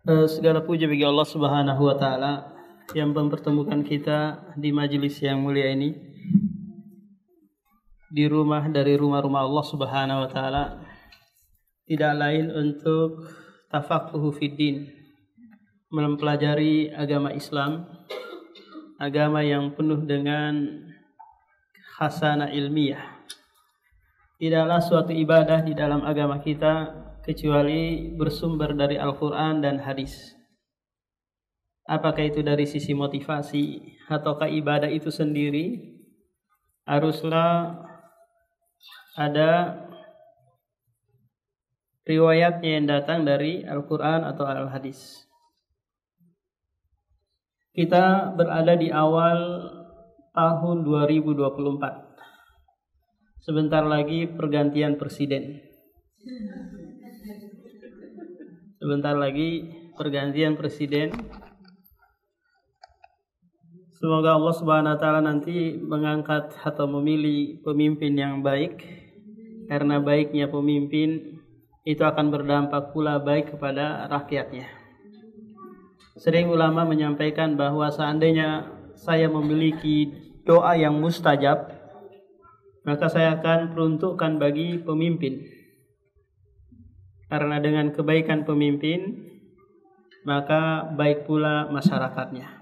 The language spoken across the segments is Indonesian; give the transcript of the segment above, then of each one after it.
Segala puji bagi Allah Subhanahu wa taala yang mempertemukan kita di majelis yang mulia ini, di rumah dari rumah-rumah Allah Subhanahu wa taala, tidak lain untuk tafaqquhu fiddin, mempelajari agama Islam, agama yang penuh dengan khasanah ilmiah. Tidaklah suatu ibadah di dalam agama kita kecuali bersumber dari Al-Quran dan hadis. Apakah itu dari sisi motivasi ataukah ibadah itu sendiri, haruslah ada riwayatnya yang datang dari Al-Quran atau Al-Hadis. Kita berada di awal tahun 2024. Sebentar lagi pergantian presiden. Sebentar lagi pergantian presiden. Semoga Allah Subhanahu wa taala nanti mengangkat atau memilih pemimpin yang baik, karena baiknya pemimpin itu akan berdampak pula baik kepada rakyatnya. Sering ulama menyampaikan bahwa seandainya saya memiliki doa yang mustajab, maka saya akan peruntukkan bagi pemimpin. Karena dengan kebaikan pemimpin, maka baik pula masyarakatnya.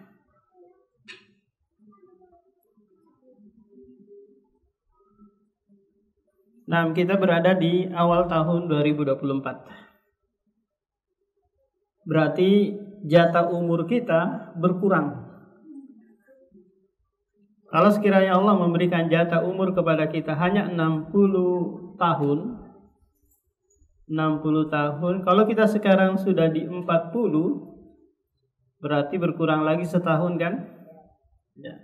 Nah, kita berada di awal tahun 2024. Berarti jatah umur kita berkurang. Kalau sekiranya Allah memberikan jatah umur kepada kita hanya 60 tahun, kalau kita sekarang sudah di 40, berarti berkurang lagi setahun kan? Ya.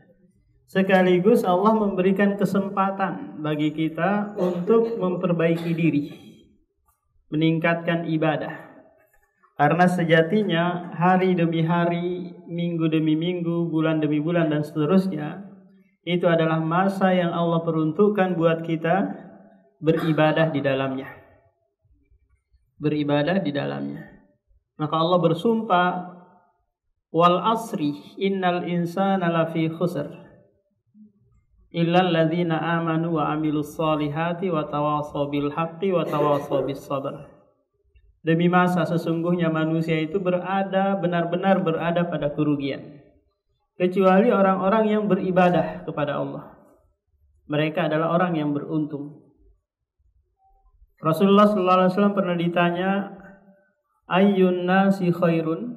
Sekaligus Allah memberikan kesempatan bagi kita untuk memperbaiki diri, meningkatkan ibadah. Karena sejatinya hari demi hari, minggu demi minggu, bulan demi bulan dan seterusnya, itu adalah masa yang Allah peruntukkan buat kita beribadah di dalamnya. Beribadah di dalamnya. Maka Allah bersumpah, wal asri innal insana lafi khusr illal ladzina amanu wa amilus solihati wa tawasaw bil haqqi wa tawasaw bis sabr. Demi masa sesungguhnya manusia itu benar-benar berada pada kerugian, kecuali orang-orang yang beribadah kepada Allah. Mereka adalah orang yang beruntung. Rasulullah SAW pernah ditanya, ayyun nasi khairun?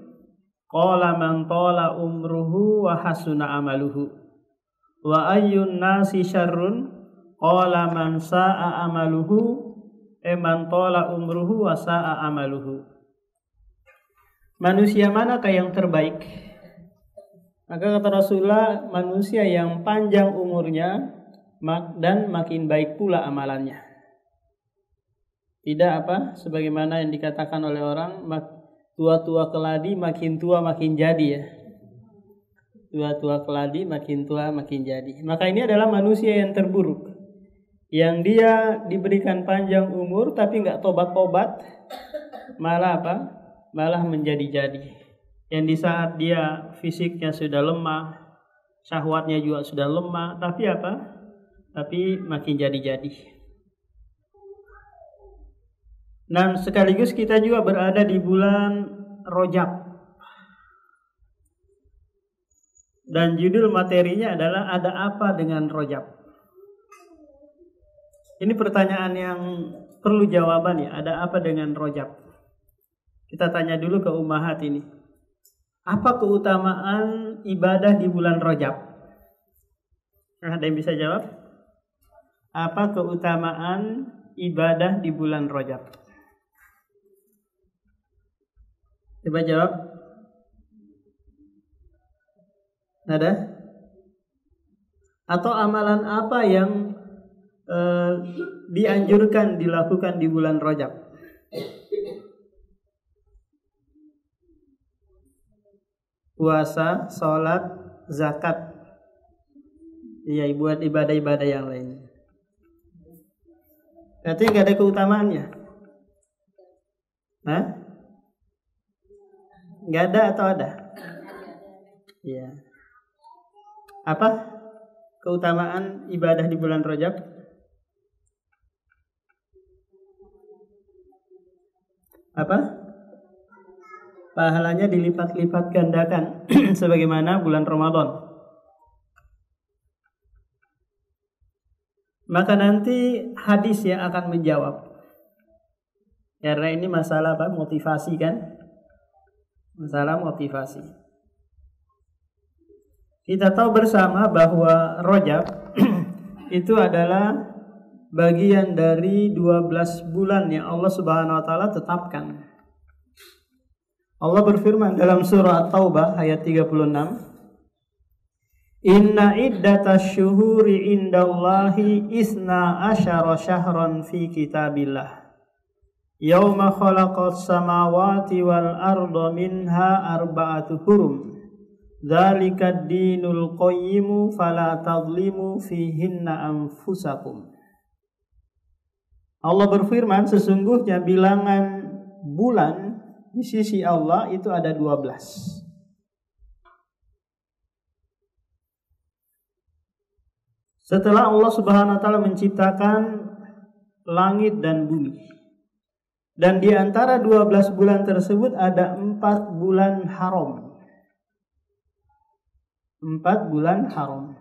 Qala man tala umruhu wa hasuna amaluhu. Wa ayyun nasi syarrun? Qala man sa'a amaluhu man tala umruhu wa sa'a amaluhu. Manusia manakah yang terbaik? Maka kata Rasulullah, manusia yang panjang umurnya dan makin baik pula amalannya. Tidak sebagaimana yang dikatakan oleh orang, tua-tua keladi makin tua makin jadi ya. Tua-tua keladi makin tua makin jadi. Maka ini adalah manusia yang terburuk, yang dia diberikan panjang umur tapi nggak tobat-tobat, malah malah menjadi-jadi. Yang di saat dia fisiknya sudah lemah, syahwatnya juga sudah lemah, tapi tapi makin jadi-jadi. Nah, sekaligus kita juga berada di bulan Rajab. Dan judul materinya adalah ada apa dengan Rajab? Ini pertanyaan yang perlu jawaban ya, ada apa dengan Rajab? Kita tanya dulu ke ummahat ini. Apa keutamaan ibadah di bulan Rajab? Ada yang bisa jawab? Apa keutamaan ibadah di bulan Rajab? Coba jawab. Ada? Atau amalan apa yang dianjurkan dilakukan di bulan Rajab? Puasa, sholat, zakat. Iya, buat ibadah-ibadah yang lain. Berarti nggak ada keutamaannya. Hah? Nggak ada atau ada? Iya. Apa keutamaan ibadah di bulan Rajab? Apa? Pahalanya dilipat-lipat gandakan sebagaimana bulan Ramadan. Maka nanti hadis yang akan menjawab. Karena ini masalah apa? Motivasi kan? Masalah motivasi. Kita tahu bersama bahwa Rajab itu adalah bagian dari 12 bulan yang Allah Subhanahu wa taala tetapkan. Allah berfirman dalam surah At-Taubah ayat 36, Inna iddatasy syuhuri indallahi isna asyara syahran fi kitabillah yauma khalaqas samawati wal arda minha arba'atu hurum dzalikad dinul qayyimu fala tadlimu fihinna anfusakum. Allah berfirman, sesungguhnya bilangan bulan di sisi Allah itu ada 12. Setelah Allah Subhanahu wa taala menciptakan langit dan bumi. Dan di antara 12 bulan tersebut ada 4 bulan haram. 4 bulan haram.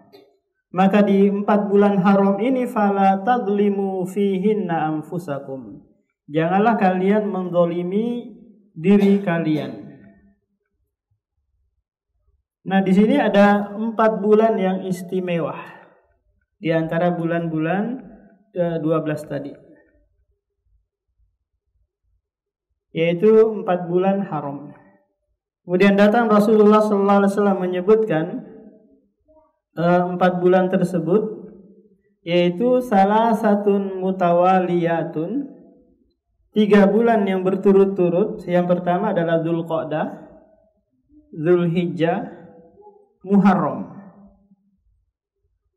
Maka di 4 bulan haram ini fala tadlimu fihinna anfusakum. Janganlah kalian menzalimi diri kalian. Nah, di sini ada 4 bulan yang istimewa di antara bulan-bulan 12 tadi, yaitu 4 bulan haram. Kemudian datang Rasulullah SAW menyebutkan 4 bulan tersebut, yaitu salah satun mutawaliyatun, 3 bulan yang berturut-turut. Yang pertama adalah Dzulqa'dah, Dzulhijjah, Muharram.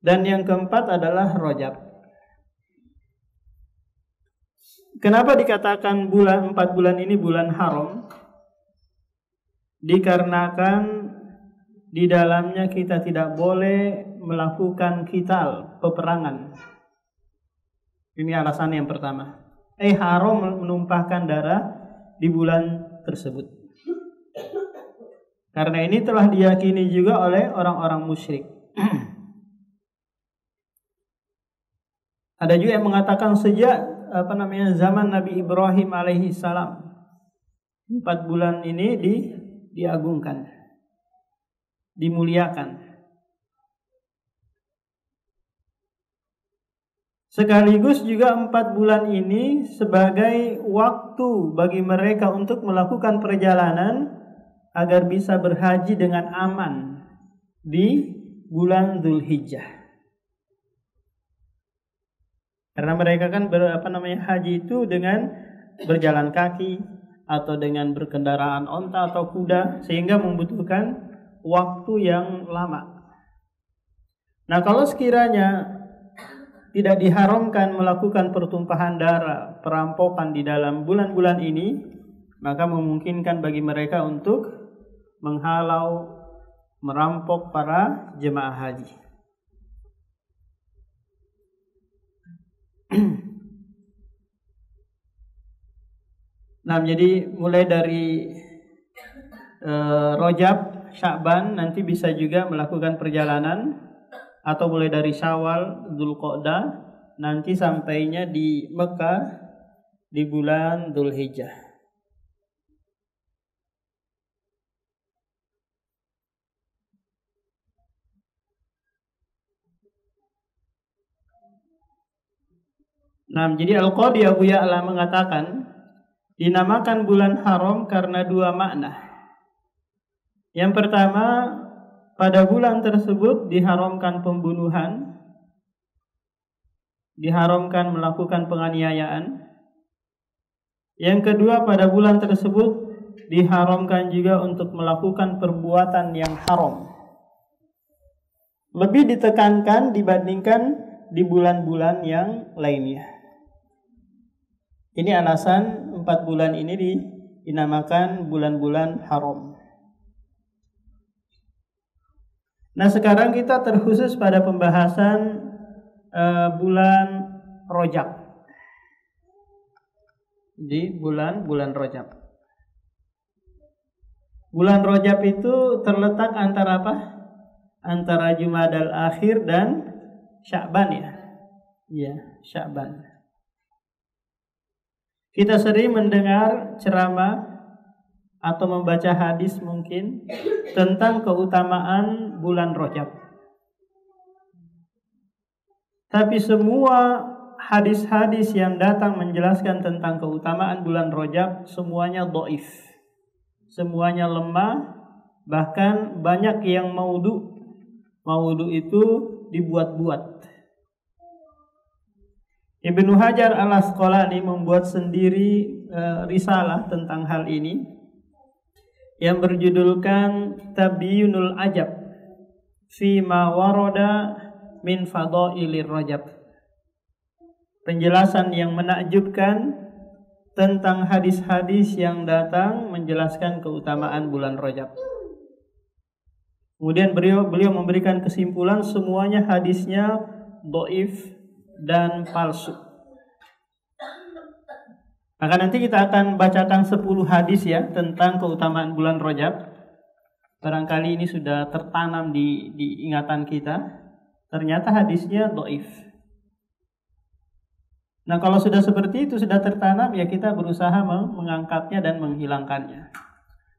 Dan yang keempat adalah Rajab. Kenapa dikatakan 4 bulan ini bulan haram? Dikarenakan di dalamnya kita tidak boleh melakukan qital, peperangan. Ini alasan yang pertama. Haram menumpahkan darah di bulan tersebut. Karena ini telah diyakini juga oleh orang-orang musyrik. Ada juga yang mengatakan sejak zaman Nabi Ibrahim alaihi salam 4 bulan ini diagungkan, dimuliakan. Sekaligus juga 4 bulan ini sebagai waktu bagi mereka untuk melakukan perjalanan agar bisa berhaji dengan aman di bulan Dzulhijjah. Karena mereka kan haji itu dengan berjalan kaki atau dengan berkendaraan onta atau kuda, sehingga membutuhkan waktu yang lama. Nah, kalau sekiranya tidak diharamkan melakukan pertumpahan darah, perampokan di dalam bulan-bulan ini, maka memungkinkan bagi mereka untuk menghalau, merampok para jemaah haji. Nah, jadi mulai dari Rajab, Sya'ban nanti bisa juga melakukan perjalanan, atau mulai dari Syawal, Dzulqa'dah, nanti sampainya di Mekah di bulan Dzulhijjah. Nah, jadi Al-Qadhi Abu Ya'la mengatakan dinamakan bulan haram karena 2 makna. Yang pertama, pada bulan tersebut diharamkan pembunuhan, diharamkan melakukan penganiayaan. Yang kedua, pada bulan tersebut diharamkan juga untuk melakukan perbuatan yang haram. Lebih ditekankan dibandingkan di bulan-bulan yang lainnya. Ini alasan 4 bulan ini dinamakan bulan-bulan haram. Nah, sekarang kita terkhusus pada pembahasan bulan Rajab. Di bulan Rajab. Bulan Rajab itu terletak antara apa? Antara Jumadal Akhir dan Sya'ban ya. Iya, Sya'ban. Kita sering mendengar ceramah atau membaca hadis mungkin tentang keutamaan bulan Rajab. Tapi semua hadis-hadis yang datang menjelaskan tentang keutamaan bulan Rajab semuanya dhaif. Semuanya lemah, bahkan banyak yang maudhu. Maudhu itu dibuat-buat. Ibnu Hajar Al-Asqalani membuat sendiri risalah tentang hal ini yang berjudulkan Tabyinul Ajab fi ma warada min fadailir Rajab. Penjelasan yang menakjubkan tentang hadis-hadis yang datang menjelaskan keutamaan bulan Rajab. Kemudian beliau memberikan kesimpulan semuanya hadisnya dhaif dan palsu. Maka nanti kita akan bacakan 10 hadis ya tentang keutamaan bulan Rajab. Barangkali ini sudah tertanam di ingatan kita. Ternyata hadisnya dhaif. Nah, kalau sudah seperti itu, sudah tertanam, ya kita berusaha mengangkatnya dan menghilangkannya.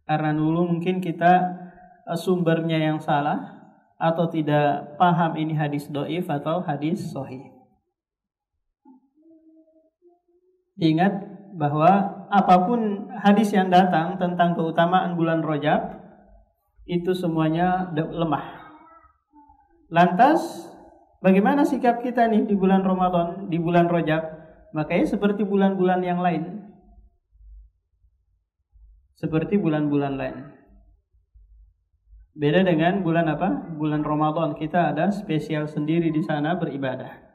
Karena dulu mungkin kita sumbernya yang salah atau tidak paham ini hadis dhaif atau hadis sahih. Ingat bahwa apapun hadis yang datang tentang keutamaan bulan Rajab itu semuanya lemah. Lantas bagaimana sikap kita nih di bulan Ramadan, di bulan Rajab? Makanya seperti bulan-bulan yang lain. Seperti bulan-bulan lain. Beda dengan bulan apa? Bulan Ramadan, kita ada spesial sendiri di sana beribadah.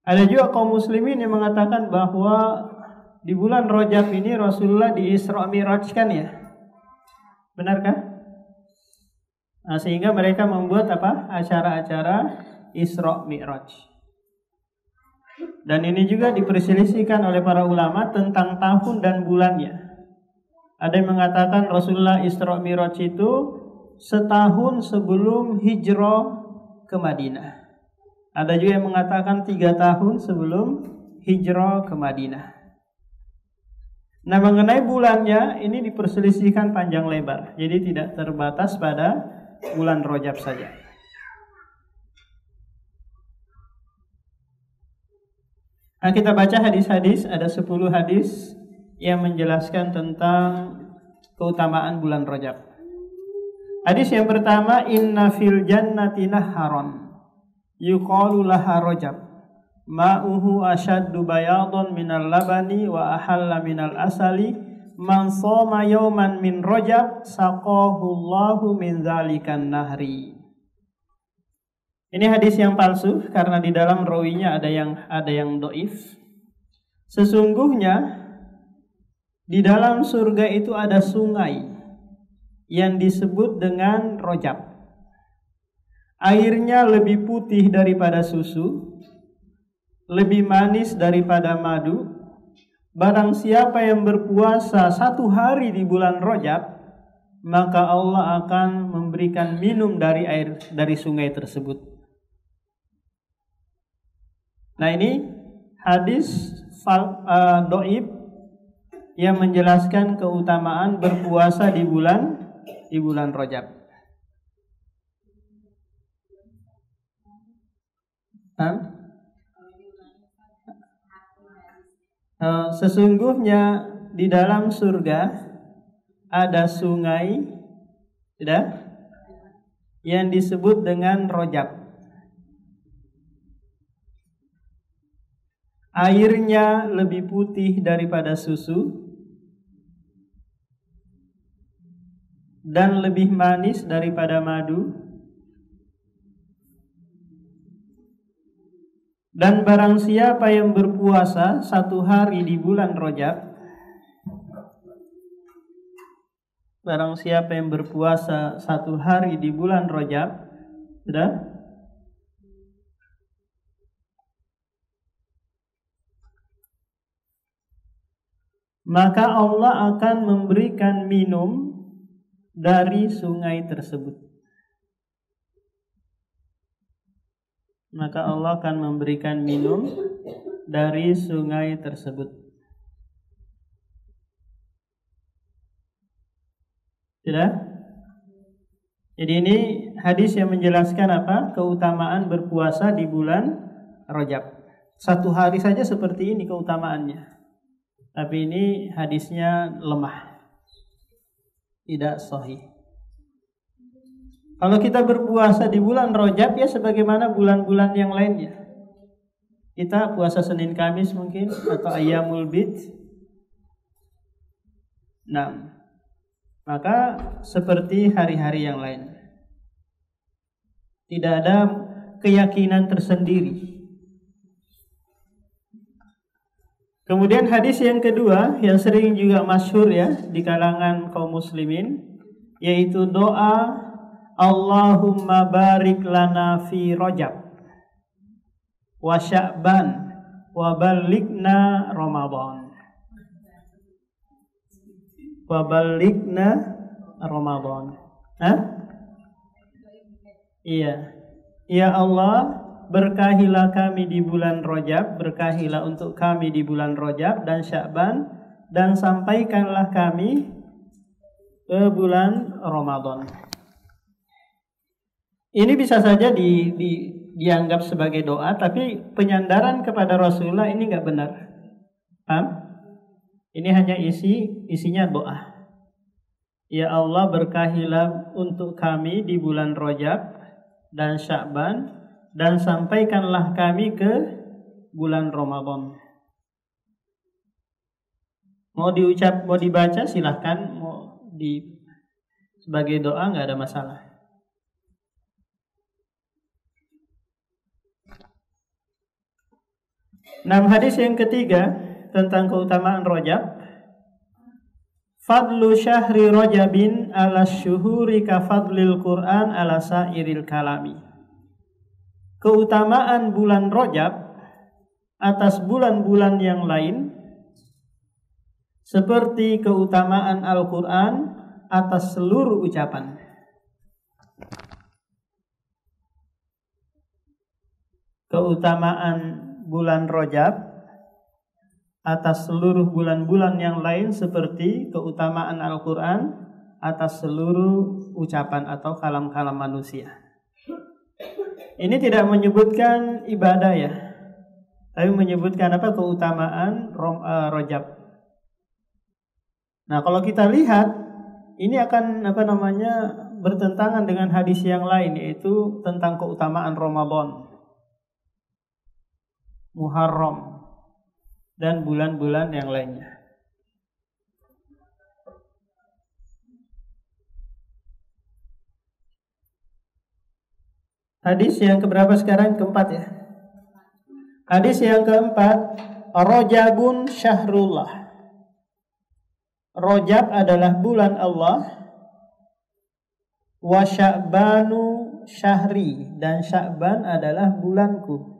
Ada juga kaum muslimin yang mengatakan bahwa di bulan Rajab ini Rasulullah di Isra Mi'rajkan ya. Benarkah? Nah, sehingga mereka membuat apa? Acara-acara Isra Mi'raj. Dan ini juga diperselisihkan oleh para ulama tentang tahun dan bulannya. Ada yang mengatakan Rasulullah Isra Mi'raj itu setahun sebelum hijrah ke Madinah. Ada juga yang mengatakan 3 tahun sebelum hijrah ke Madinah. Nah, mengenai bulannya ini diperselisihkan panjang lebar. Jadi tidak terbatas pada bulan Rajab saja. Nah, kita baca hadis-hadis, ada 10 hadis yang menjelaskan tentang keutamaan bulan Rajab. Hadis yang pertama, inna fil jannati naharon yuqalu laha Rajab ma'uhu ashaddu bayadun minal labani wa ahalla minal asali man shoma yawman min Rajab saqahu Allahu min dzalikan nahri. Ini hadis yang palsu karena di dalam rawinya ada yang dhaif. Sesungguhnya di dalam surga itu ada sungai yang disebut dengan Rajab. Airnya lebih putih daripada susu, lebih manis daripada madu. Barang siapa yang berpuasa 1 hari di bulan Rajab, maka Allah akan memberikan minum dari air dari sungai tersebut. Nah, ini hadis dhaif yang menjelaskan keutamaan berpuasa di bulan Rajab. Sesungguhnya di dalam surga ada sungai yang disebut dengan Rajab. Airnya lebih putih daripada susu dan lebih manis daripada madu. Dan barang siapa yang berpuasa 1 hari di bulan Rajab, Barang siapa yang berpuasa 1 hari di bulan Rajab, sudah? Maka Allah akan memberikan minum dari sungai tersebut. Maka Allah akan memberikan minum dari sungai tersebut. Sudah? Jadi ini hadis yang menjelaskan apa? Keutamaan berpuasa di bulan Rajab. 1 hari saja seperti ini keutamaannya. Tapi ini hadisnya lemah. Tidak sahih. Kalau kita berpuasa di bulan Rajab ya sebagaimana bulan-bulan yang lainnya. Kita puasa Senin Kamis mungkin atau Ayyamul Bid. Nah, maka seperti hari-hari yang lain. Tidak ada keyakinan tersendiri. Kemudian hadis yang kedua yang sering juga masyhur ya di kalangan kaum muslimin, yaitu doa Allahumma barik lana fi Rajab wa Sya'ban wa ballighna Ramadan. Wa ballighna Ramadan. Iya. Ya Allah, berkahilah kami di bulan Rajab, berkahilah untuk kami di bulan Rajab dan Sya'ban, dan sampaikanlah kami ke bulan Ramadan. Ini bisa saja dianggap sebagai doa, tapi penyandaran kepada Rasulullah ini nggak benar. Paham? Ini hanya isinya doa. Ya Allah, berkahilah untuk kami di bulan Rajab dan Sya'ban, dan sampaikanlah kami ke bulan Ramadan. Mau dibaca silahkan, sebagai doa nggak ada masalah. Hadis yang ketiga tentang keutamaan Rajab. Fadlu syahri Rajabin ala syuhuri ka fadlil Qur'an ala sairil kalami. Keutamaan bulan Rajab atas bulan-bulan yang lain seperti keutamaan Al-Qur'an atas seluruh ucapan. Keutamaan bulan Rajab atas seluruh bulan-bulan yang lain seperti keutamaan Al-Quran atas seluruh ucapan atau kalam-kalam manusia. Ini tidak menyebutkan ibadah ya, tapi menyebutkan apa? Keutamaan Rajab. Nah, kalau kita lihat ini akan bertentangan dengan hadis yang lain, yaitu tentang keutamaan Ramadan, Muharram, dan bulan-bulan yang lainnya. Hadis yang keberapa sekarang? Keempat ya. Hadis yang keempat, Rajabun syahrullah. Rajab adalah bulan Allah. Wa Sya'banu syahri, dan Sya'ban adalah bulanku.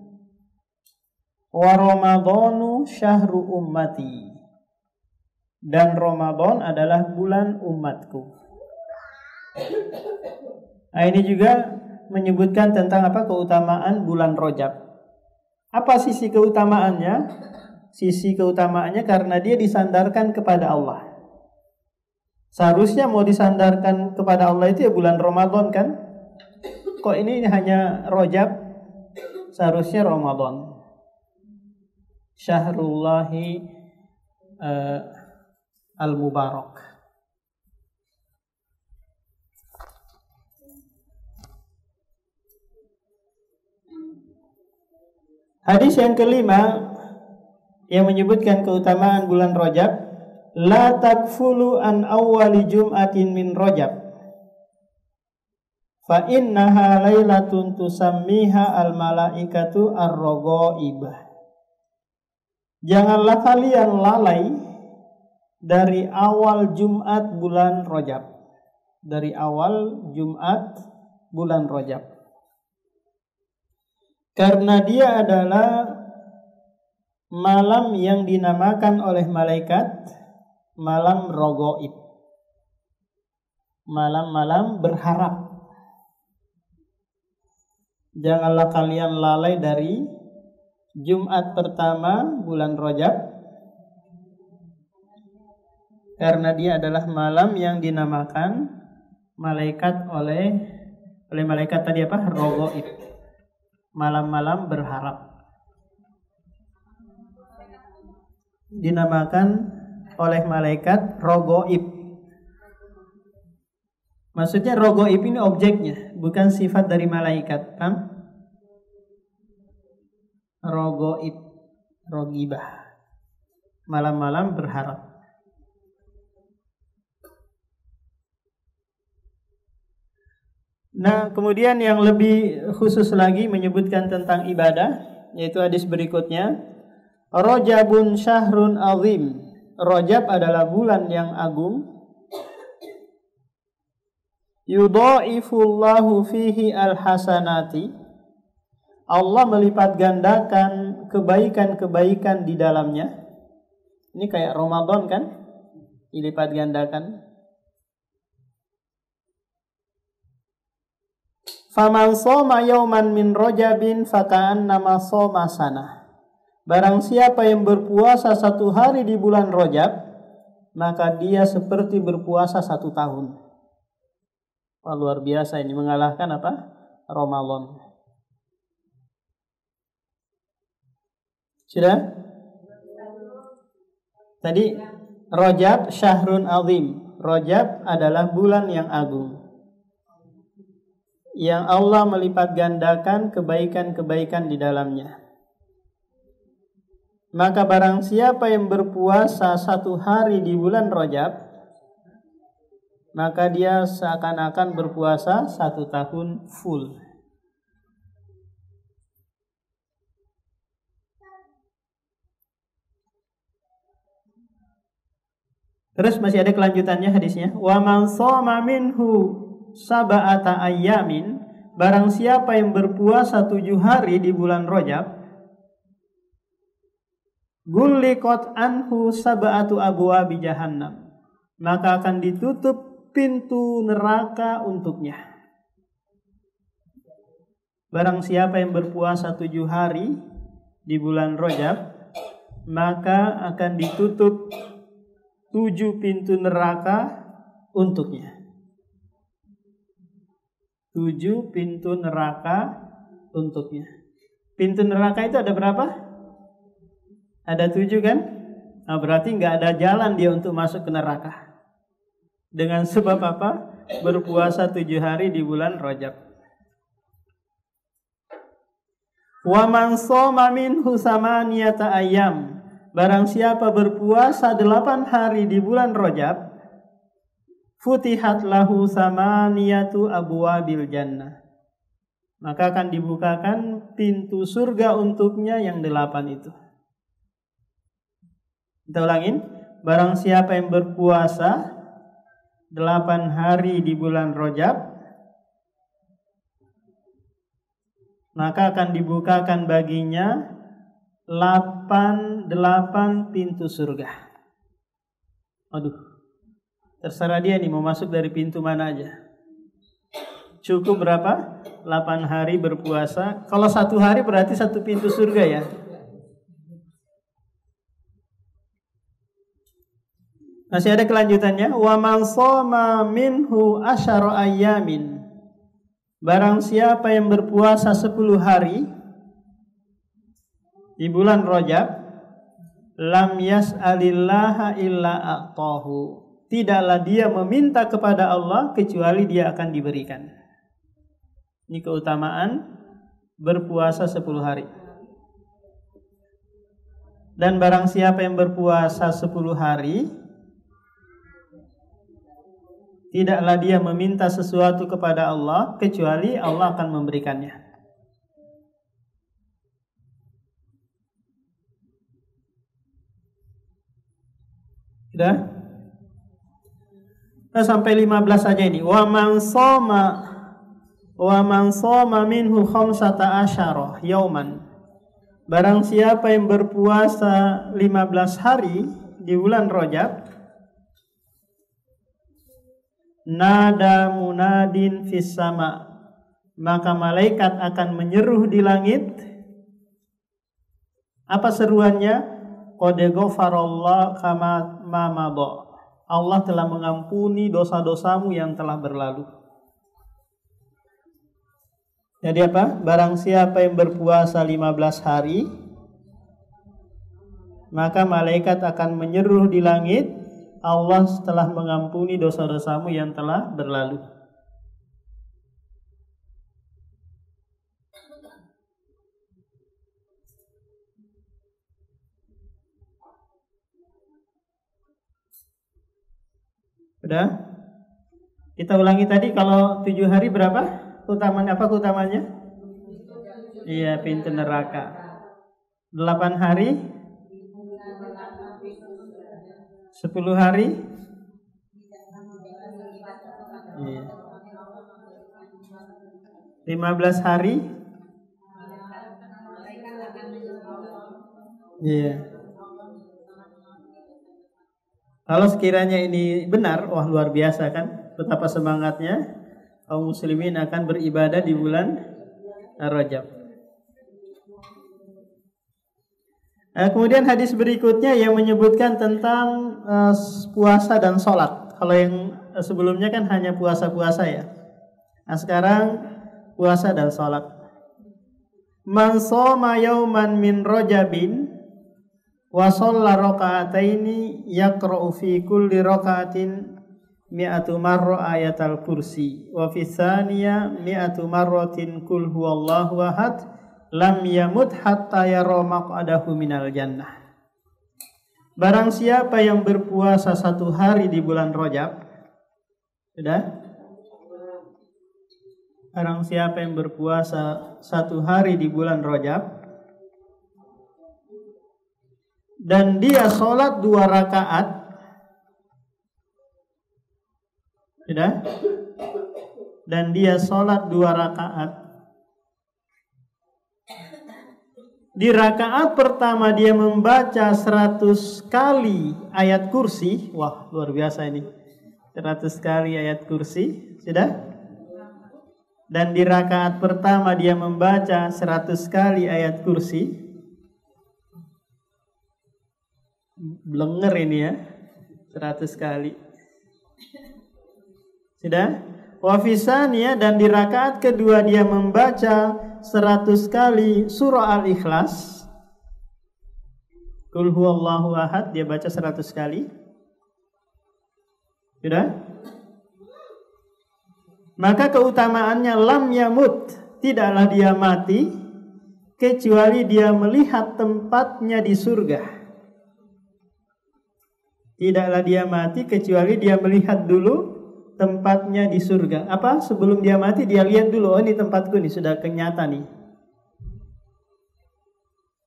Wa Ramadhanu syahru ummati, dan Ramadan adalah bulan umatku. Nah, ini juga menyebutkan tentang apa? Keutamaan bulan Rajab. Apa sisi keutamaannya? Sisi keutamaannya karena dia disandarkan kepada Allah. Seharusnya mau disandarkan kepada Allah itu ya bulan Ramadan kan? Kok ini hanya Rajab? Seharusnya Ramadan. Syahrullahi al-mubarak. Hadis yang kelima yang menyebutkan keutamaan bulan Rajab, la takfulu an awwali jum'atin min Rajab fa innaha lailatun tusammiha al-malaikatu ar-raghaibah. Janganlah kalian lalai dari awal Jumat bulan Rajab. dari awal Jumat bulan Rajab. Karena dia adalah malam yang dinamakan oleh malaikat malam rogoib, malam-malam berharap. Janganlah kalian lalai dari Jumat pertama bulan Rajab, karena dia adalah malam yang dinamakan malaikat oleh malaikat tadi apa? Rogoib, malam-malam berharap. Dinamakan oleh malaikat rogoib. Maksudnya rogoib ini objeknya, bukan sifat dari malaikat. Rogoib, rogibah, malam-malam berharap. Nah, kemudian yang lebih khusus lagi menyebutkan tentang ibadah, yaitu hadis berikutnya, Rajabun syahrun azim. Rajab adalah bulan yang agung. Yudha'ifullahu fihi al-hasanati. Allah melipat gandakan kebaikan-kebaikan di dalamnya. Ini kayak Ramadan kan? Dilipat gandakan. Faman shoma yauman min Rajabin faka'annama shoma sanah. Barang siapa yang berpuasa satu hari di bulan Rajab, maka dia seperti berpuasa 1 tahun. Wah, luar biasa ini, mengalahkan apa? Ramadan. Sudah? Tadi Rajab syahrun azim. Rajab adalah bulan yang agung, yang Allah melipat gandakan kebaikan-kebaikan di dalamnya. Maka barang siapa yang berpuasa 1 hari di bulan Rajab, maka dia seakan-akan berpuasa 1 tahun full. Terus masih ada kelanjutannya hadisnya. Wa man shoma minhu sab'ata ayyamin. Barang siapa yang berpuasa 7 hari di bulan Rajab, Gulliqat anhu sab'atu abwabi jahannam. Maka akan ditutup pintu neraka untuknya. Barang siapa yang berpuasa 7 hari di bulan Rajab, maka akan ditutup 7 pintu neraka untuknya. 7 pintu neraka untuknya. Pintu neraka itu ada berapa? Ada 7 kan? Nah, berarti nggak ada jalan dia untuk masuk ke neraka. Dengan sebab apa? Berpuasa 7 hari di bulan Rajab. Wa man shoma minhu samaniyata ayyam. Barang siapa berpuasa 8 hari di bulan Rajab, futihat lahu samaniyatu abwabil jannah. Maka akan dibukakan pintu surga untuknya yang 8 itu. Kita ulangin. Barang siapa yang berpuasa 8 hari di bulan Rajab, maka akan dibukakan baginya 8 pintu surga. Aduh, terserah dia nih mau masuk dari pintu mana aja. Cukup berapa? 8 hari berpuasa. Kalau 1 hari berarti 1 pintu surga ya. Masih ada kelanjutannya. Wa man shoma minhu asyara ayyamin. Barang siapa yang berpuasa 10 hari di bulan Rajab, lam yas'alillaha illa a'tahu. Tidaklah dia meminta kepada Allah kecuali dia akan diberikan. Ini keutamaan berpuasa 10 hari. Dan barang siapa yang berpuasa 10 hari, tidaklah dia meminta sesuatu kepada Allah kecuali Allah akan memberikannya. Sudah? sampai 15 saja ini. Wa man shoma minhu khamsata asyara yauman. Barang siapa yang berpuasa 15 hari di bulan Rajab, nada munadin fis sama, maka malaikat akan menyeru di langit. Apa seruannya? Qad ghafarallahu kama madha. Allah telah mengampuni dosa-dosamu yang telah berlalu. Jadi apa? Barang siapa yang berpuasa 15 hari, maka malaikat akan menyeru di langit, Allah telah mengampuni dosa-dosamu yang telah berlalu. Sudah? Kita ulangi tadi, kalau 7 hari berapa? Keutamaan apa keutamanya? Iya, pintu neraka. 8 hari? 10 hari? Iya. 15 hari? Iya. Kalau sekiranya ini benar, wah luar biasa kan? Betapa semangatnya kaum muslimin akan beribadah di bulan Rajab. Kemudian hadis berikutnya yang menyebutkan tentang puasa dan sholat. Kalau yang sebelumnya kan hanya puasa-puasa ya. Nah sekarang puasa dan sholat. Man shoma yauman min Rajabin wa shalla raka'ataini yaqra'u fi kulli raka'atin mi'atu marra ayatal kursi wa fi tsaniyah mi'atu marratin qul huwallahu ahad lam yamut hatta yara maq'adahu minal jannah. Barang siapa yang berpuasa 1 hari di bulan Rajab, sudah? Barang siapa yang berpuasa 1 hari di bulan Rajab dan dia sholat 2 rakaat, sudah? Dan dia sholat 2 rakaat. Di rakaat pertama dia membaca 100 kali ayat kursi. Wah luar biasa ini, 100 kali ayat kursi, sudah? Dan di rakaat pertama dia membaca 100 kali ayat kursi. Blenger ini ya, 100 kali. Sudah? Wa fi tsaniyah, dan di rakaat kedua dia membaca 100 kali surah Al-Ikhlas. Qul huwallahu ahad dia baca 100 kali. Sudah? Maka keutamaannya lam yamut, tidaklah dia mati kecuali dia melihat tempatnya di surga. Tidaklah dia mati kecuali dia melihat dulu tempatnya di surga. Apa? Sebelum dia mati dia lihat dulu, oh ini tempatku nih, sudah kenyata nih.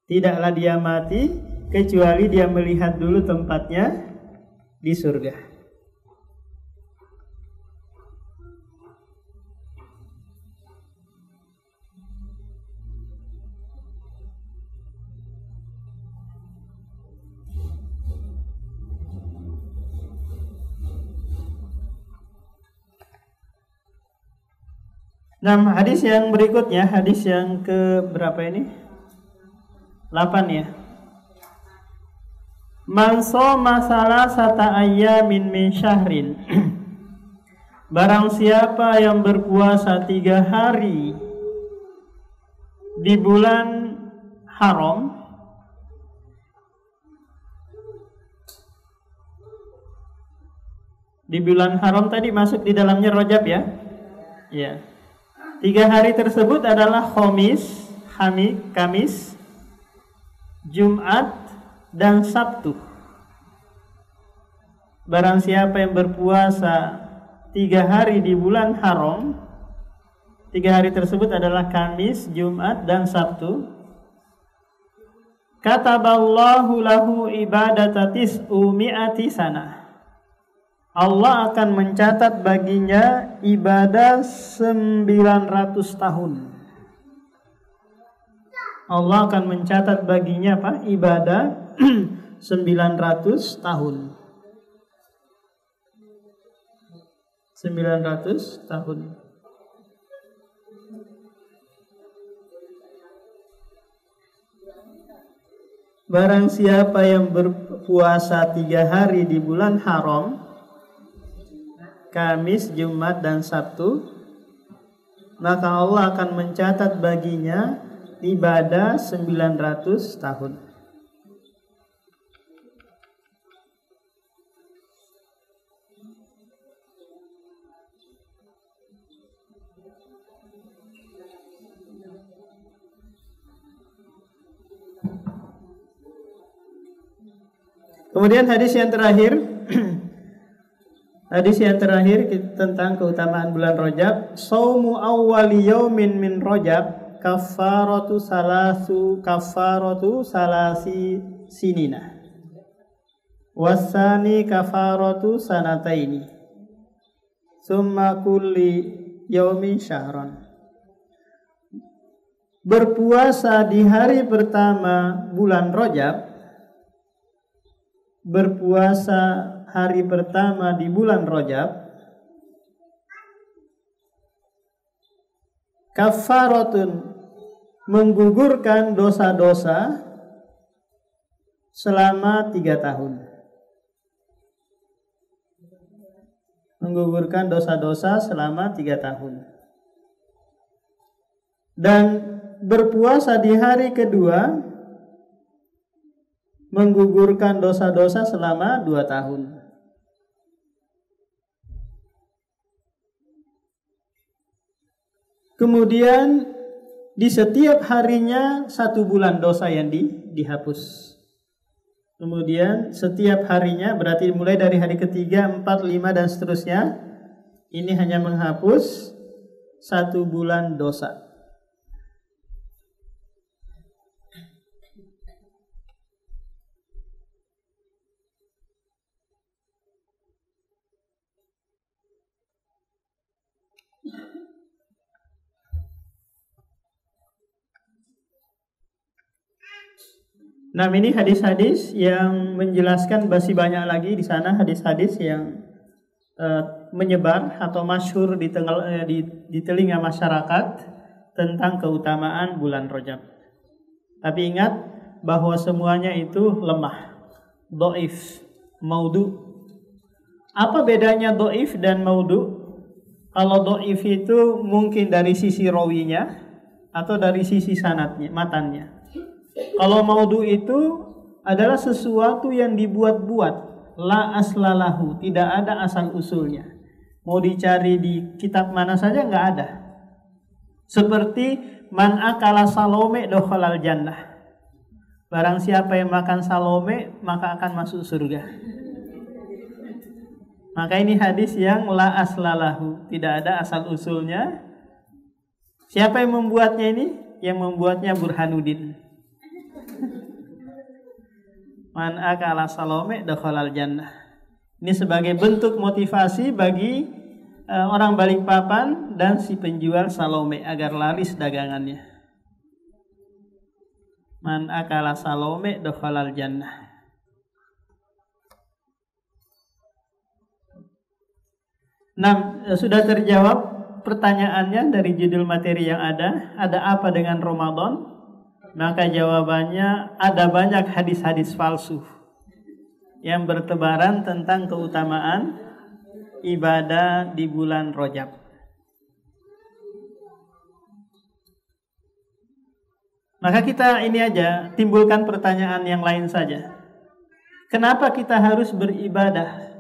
Tidaklah dia mati kecuali dia melihat dulu tempatnya di surga. Nah, hadis yang berikutnya, hadis yang ke berapa ini? 8 ya. Man shoma salasata ayyamin min syahrin. Barang siapa yang berpuasa 3 hari di bulan haram, di bulan haram tadi masuk di dalamnya Rajab ya? Ya. 3 hari tersebut adalah Kamis, Jumat, dan Sabtu. Barang siapa yang berpuasa 3 hari di bulan haram, 3 hari tersebut adalah Kamis, Jumat, dan Sabtu. Kataballahu lahu ibadata tis'u mi'ati sanah. Allah akan mencatat baginya ibadah 900 tahun. Allah akan mencatat baginya apa? Ibadah 900 tahun. 900 tahun. Barang siapa yang berpuasa 3 hari di bulan haram, Kamis, Jumat, dan Sabtu, maka Allah akan mencatat baginya ibadah 900 tahun. Kemudian hadis yang terakhir tentang keutamaan bulan Rajab. Shaumu awwali yaumin min Rajab kafaratu salasi sinina. Wasani kafaratu sanataini. Summa kulli yaumin syahran. Berpuasa di hari pertama bulan Rajab, berpuasa hari pertama di bulan Rajab, kafaratun, menggugurkan dosa-dosa selama 3 tahun. Menggugurkan dosa-dosa selama 3 tahun. Dan berpuasa di hari kedua menggugurkan dosa-dosa selama 2 tahun. Kemudian di setiap harinya 1 bulan dosa yang dihapus. Kemudian setiap harinya, berarti mulai dari hari ketiga, 4, 5 dan seterusnya, ini hanya menghapus 1 bulan dosa. Nah, ini hadis-hadis yang menjelaskan, masih banyak lagi di sana hadis-hadis yang menyebar atau masyhur di telinga masyarakat tentang keutamaan bulan Rajab. Tapi ingat bahwa semuanya itu lemah, dhaif, maudhu. Apa bedanya dhaif dan maudhu? Kalau dhaif itu mungkin dari sisi rawinya atau dari sisi sanadnya, matannya. Kalau maudhu itu adalah sesuatu yang dibuat-buat, la aslalahu, tidak ada asal usulnya. Mau dicari di kitab mana saja nggak ada. Seperti man akala salome dakhalal jannah. Barang siapa yang makan salome maka akan masuk surga. Maka ini hadis yang la aslalahu, tidak ada asal usulnya. Siapa yang membuatnya ini? Yang membuatnya Burhanuddin. Man akala salome dakhalal jannah. Ini sebagai bentuk motivasi bagi orang Balikpapan dan si penjual salome agar laris dagangannya. Man akala salome dakhalal jannah. Nah, sudah terjawab pertanyaannya dari judul materi yang ada apa dengan Ramadan? Maka jawabannya ada banyak hadis-hadis palsu yang bertebaran tentang keutamaan ibadah di bulan Rajab. Maka kita ini aja timbulkan pertanyaan yang lain saja. Kenapa kita harus beribadah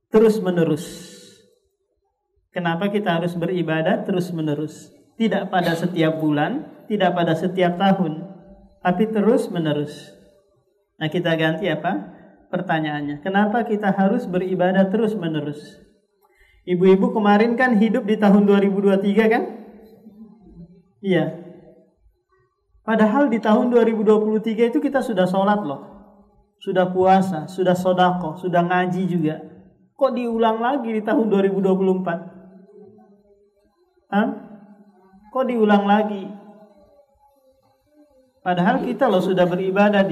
terus-menerus? Kenapa kita harus beribadah terus-menerus? Tidak pada setiap bulan, tidak pada setiap tahun, tapi terus-menerus. Nah, kita ganti apa? Pertanyaannya. Kenapa kita harus beribadah terus-menerus? Ibu-ibu kemarin kan hidup di tahun 2023 kan? Iya. Padahal di tahun 2023 itu kita sudah sholat loh. sudah puasa, sudah sedekah, sudah ngaji juga. Kok diulang lagi di tahun 2024? Hah? Kok diulang lagi? Padahal kita loh sudah beribadah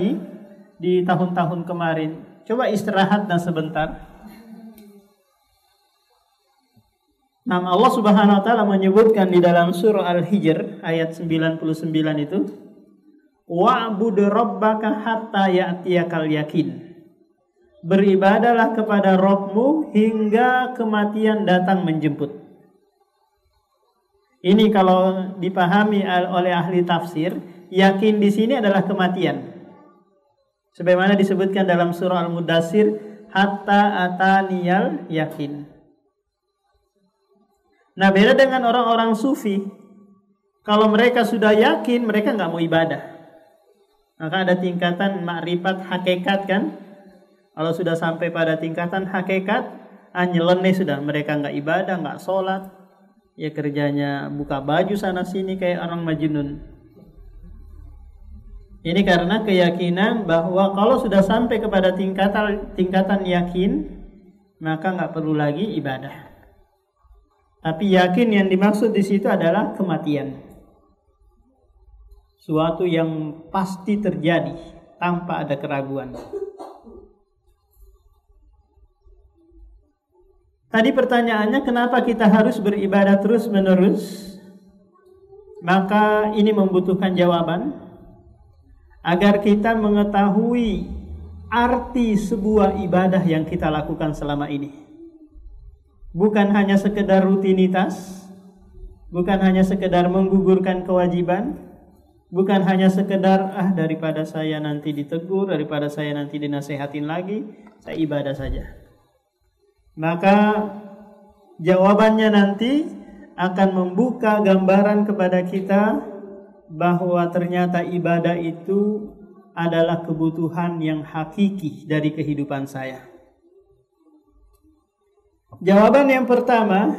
di tahun-tahun kemarin. Coba istirahat dan sebentar. Nah, Allah Subhanahu wa taala menyebutkan di dalam surah Al-Hijr ayat 99 itu, wa'bud rabbaka hatta ya'tiyakal yakin. Beribadahlah kepada Rabbmu hingga kematian datang menjemput. Ini kalau dipahami oleh ahli tafsir, yakin di sini adalah kematian. Sebagaimana disebutkan dalam surah Al-Mudaththir, hatta ataniyal yakin. Nah, beda dengan orang-orang sufi. Kalau mereka sudah yakin, mereka nggak mau ibadah. Maka ada tingkatan makrifat hakikat kan. Kalau sudah sampai pada tingkatan hakikat, nyeleneh sudah. Mereka nggak ibadah, nggak sholat. Ya kerjanya buka baju sana sini kayak orang majnun. Ini karena keyakinan bahwa kalau sudah sampai kepada tingkatan yakin, maka nggak perlu lagi ibadah. Tapi yakin yang dimaksud di situ adalah kematian. Suatu yang pasti terjadi tanpa ada keraguan. Tadi pertanyaannya kenapa kita harus beribadah terus-menerus? Maka ini membutuhkan jawaban agar kita mengetahui arti sebuah ibadah yang kita lakukan selama ini. Bukan hanya sekedar rutinitas, bukan hanya sekedar menggugurkan kewajiban, bukan hanya sekedar daripada saya nanti ditegur, daripada saya nanti dinasehatin lagi, saya ibadah saja. Maka jawabannya nanti akan membuka gambaran kepada kita bahwa ternyata ibadah itu adalah kebutuhan yang hakiki dari kehidupan saya. Jawaban yang pertama,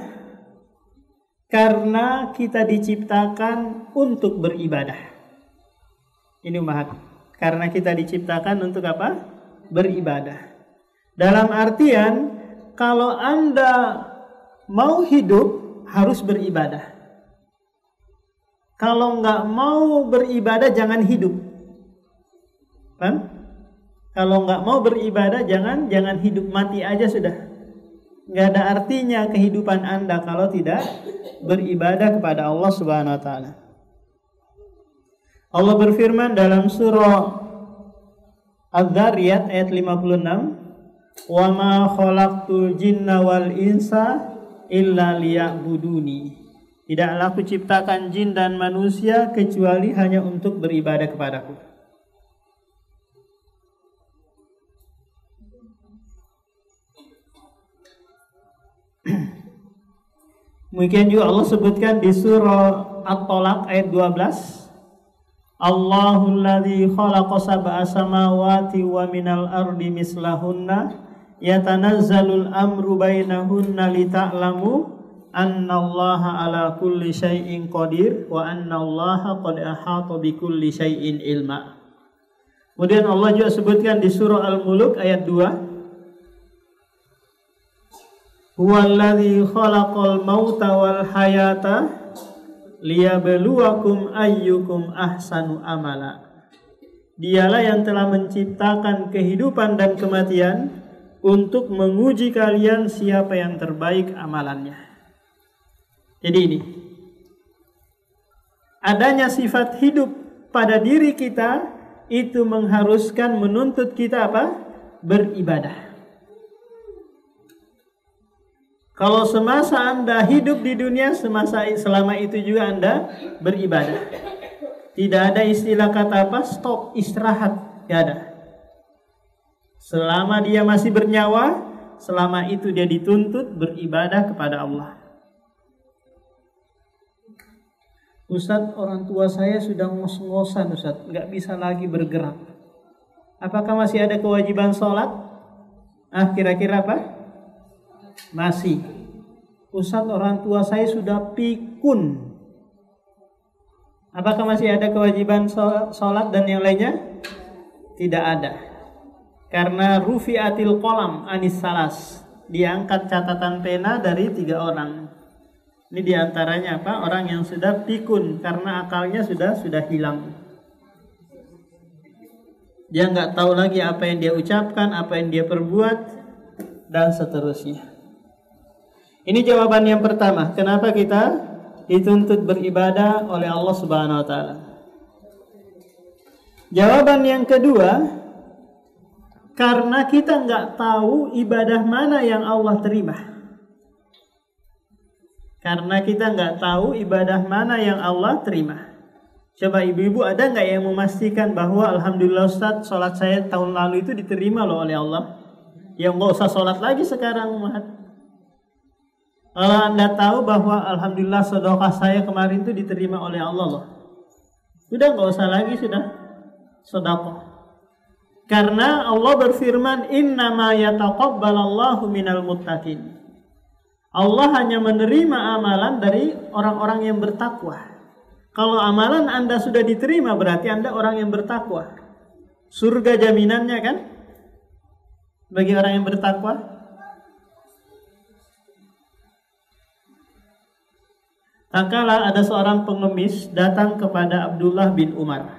karena kita diciptakan untuk beribadah. Ini ummahat. Karena kita diciptakan untuk apa? Beribadah. Dalam artian, kalau Anda mau hidup, harus beribadah. Kalau nggak mau beribadah, jangan hidup. Kan? Kalau nggak mau beribadah, jangan hidup, mati aja sudah. Nggak ada artinya kehidupan Anda kalau tidak beribadah kepada Allah Subhanahu wa taala. Allah berfirman dalam surah Adz-Dzariyat ayat 56, "Wa ma khalaqtul jinna wal insa illa liya'buduni." Tidaklah aku ciptakan jin dan manusia kecuali hanya untuk beribadah kepadaku. Demikian juga Allah sebutkan di surah At-Talaq ayat 12, Allahul ladzi khalaqa sab'a samawati wa minal ardi mislahunna yatanazzalul amru bainahunna lita'lamu annallaha ala kulli syai'in qadir wa annallaha qad ahata bikulli syai'in ilma. Kemudian Allah juga sebutkan di surah Al-Mulk ayat 2, huwallazi khalaqal mauta wal hayata liyabluwakum ayyukum ahsanu amala. Dialah yang telah menciptakan kehidupan dan kematian untuk menguji kalian siapa yang terbaik amalannya. Jadi ini adanya sifat hidup pada diri kita itu mengharuskan menuntut kita apa? Beribadah. Kalau semasa Anda hidup di dunia, selama itu juga Anda beribadah. Tidak ada istilah kata apa? Stop, istirahat. Tidak ada. Selama dia masih bernyawa, selama itu dia dituntut beribadah kepada Allah. Ustadz, orang tua saya sudah ngos-ngosan Ustadz, nggak bisa lagi bergerak. Apakah masih ada kewajiban sholat? Kira-kira apa? Masih. Ustadz, orang tua saya sudah pikun. Apakah masih ada kewajiban sholat dan yang lainnya? Tidak ada. Karena rufi'atil qalam anis salas, diangkat catatan pena dari 3 orang. Ini diantaranya apa? Orang yang sudah pikun karena akalnya sudah hilang. Dia nggak tahu lagi apa yang dia ucapkan, apa yang dia perbuat, dan seterusnya. Ini jawaban yang pertama. Kenapa kita dituntut beribadah oleh Allah Subhanahu Wa Taala? Jawaban yang kedua, karena kita nggak tahu ibadah mana yang Allah terima. Karena kita nggak tahu ibadah mana yang Allah terima. Coba ibu-ibu ada nggak yang memastikan bahwa alhamdulillah Ustaz, sholat saya tahun lalu itu diterima loh oleh Allah? Yang nggak usah sholat lagi sekarang, Mat. Kalau Anda tahu bahwa alhamdulillah sedekah saya kemarin itu diterima oleh Allah loh, sudah nggak usah lagi sudah sedekah. Karena Allah berfirman, innama yataqabbalallahu minal muttaqin. Allah hanya menerima amalan dari orang-orang yang bertakwa. Kalau amalan Anda sudah diterima, berarti Anda orang yang bertakwa. Surga jaminannya kan? Bagi orang yang bertakwa. Tak kala ada seorang pengemis datang kepada Abdullah bin Umar,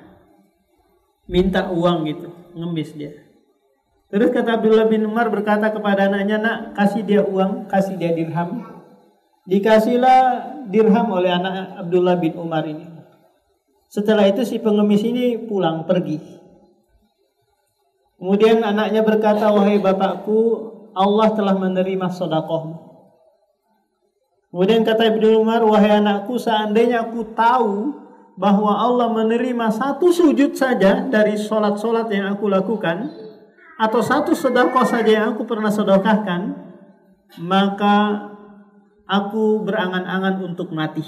minta uang gitu, ngemis dia. Terus kata Abdullah bin Umar berkata kepada anaknya, nak, kasih dia uang, kasih dia dirham. Dikasihlah dirham oleh anak Abdullah bin Umar ini. Setelah itu si pengemis ini pulang pergi. Kemudian anaknya berkata, wahai bapakku, Allah telah menerima sedekahmu. Kemudian kata Ibnu Umar, wahai anakku, seandainya aku tahu bahwa Allah menerima satu sujud saja dari sholat-sholat yang aku lakukan, atau satu sedekah saja yang aku pernah sedekahkan, maka aku berangan-angan untuk mati.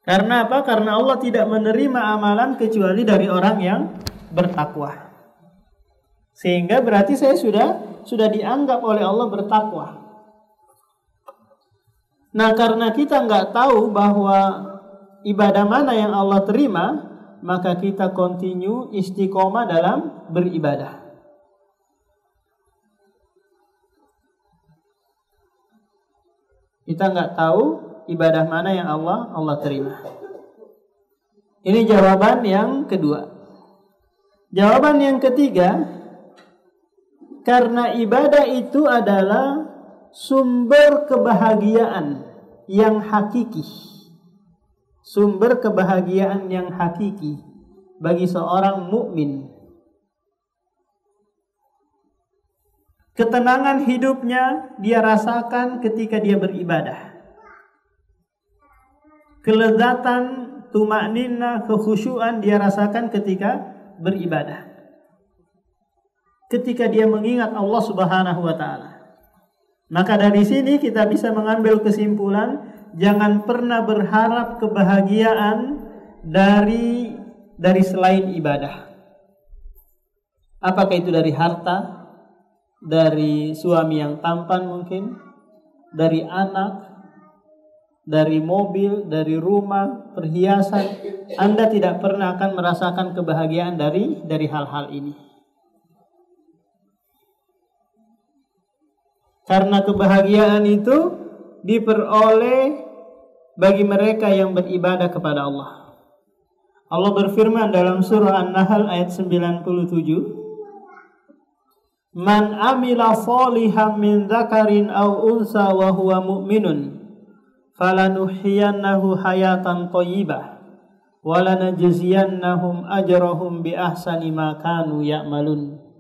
Karena apa? Karena Allah tidak menerima amalan kecuali dari orang yang bertakwa. Sehingga berarti saya sudah dianggap oleh Allah bertakwa. Nah, karena kita nggak tahu bahwa ibadah mana yang Allah terima, maka kita continue istiqomah dalam beribadah. Kita nggak tahu ibadah mana yang Allah terima. Ini jawaban yang kedua. Jawaban yang ketiga, karena ibadah itu adalah sumber kebahagiaan yang hakiki. Sumber kebahagiaan yang hakiki bagi seorang mukmin. Ketenangan hidupnya dia rasakan ketika dia beribadah. Kelezatan, tumakninah, kekhusyuan dia rasakan ketika beribadah. Ketika dia mengingat Allah Subhanahu wa taala. Maka dari sini kita bisa mengambil kesimpulan, jangan pernah berharap kebahagiaan dari selain ibadah. Apakah itu dari harta, dari suami yang tampan mungkin, dari anak, dari mobil, dari rumah, perhiasan. Anda tidak pernah akan merasakan kebahagiaan dari hal-hal ini. Karena kebahagiaan itu diperoleh bagi mereka yang beribadah kepada Allah. Allah berfirman dalam surah An-Nahl ayat 97, Man amila shalihan min dzakarin aw unsa wa huwa mu'minun falanuhyiyannahu hayatan thayyibah wa lanajziyannahum ajrahum bi ahsani ma kanu ya'malun.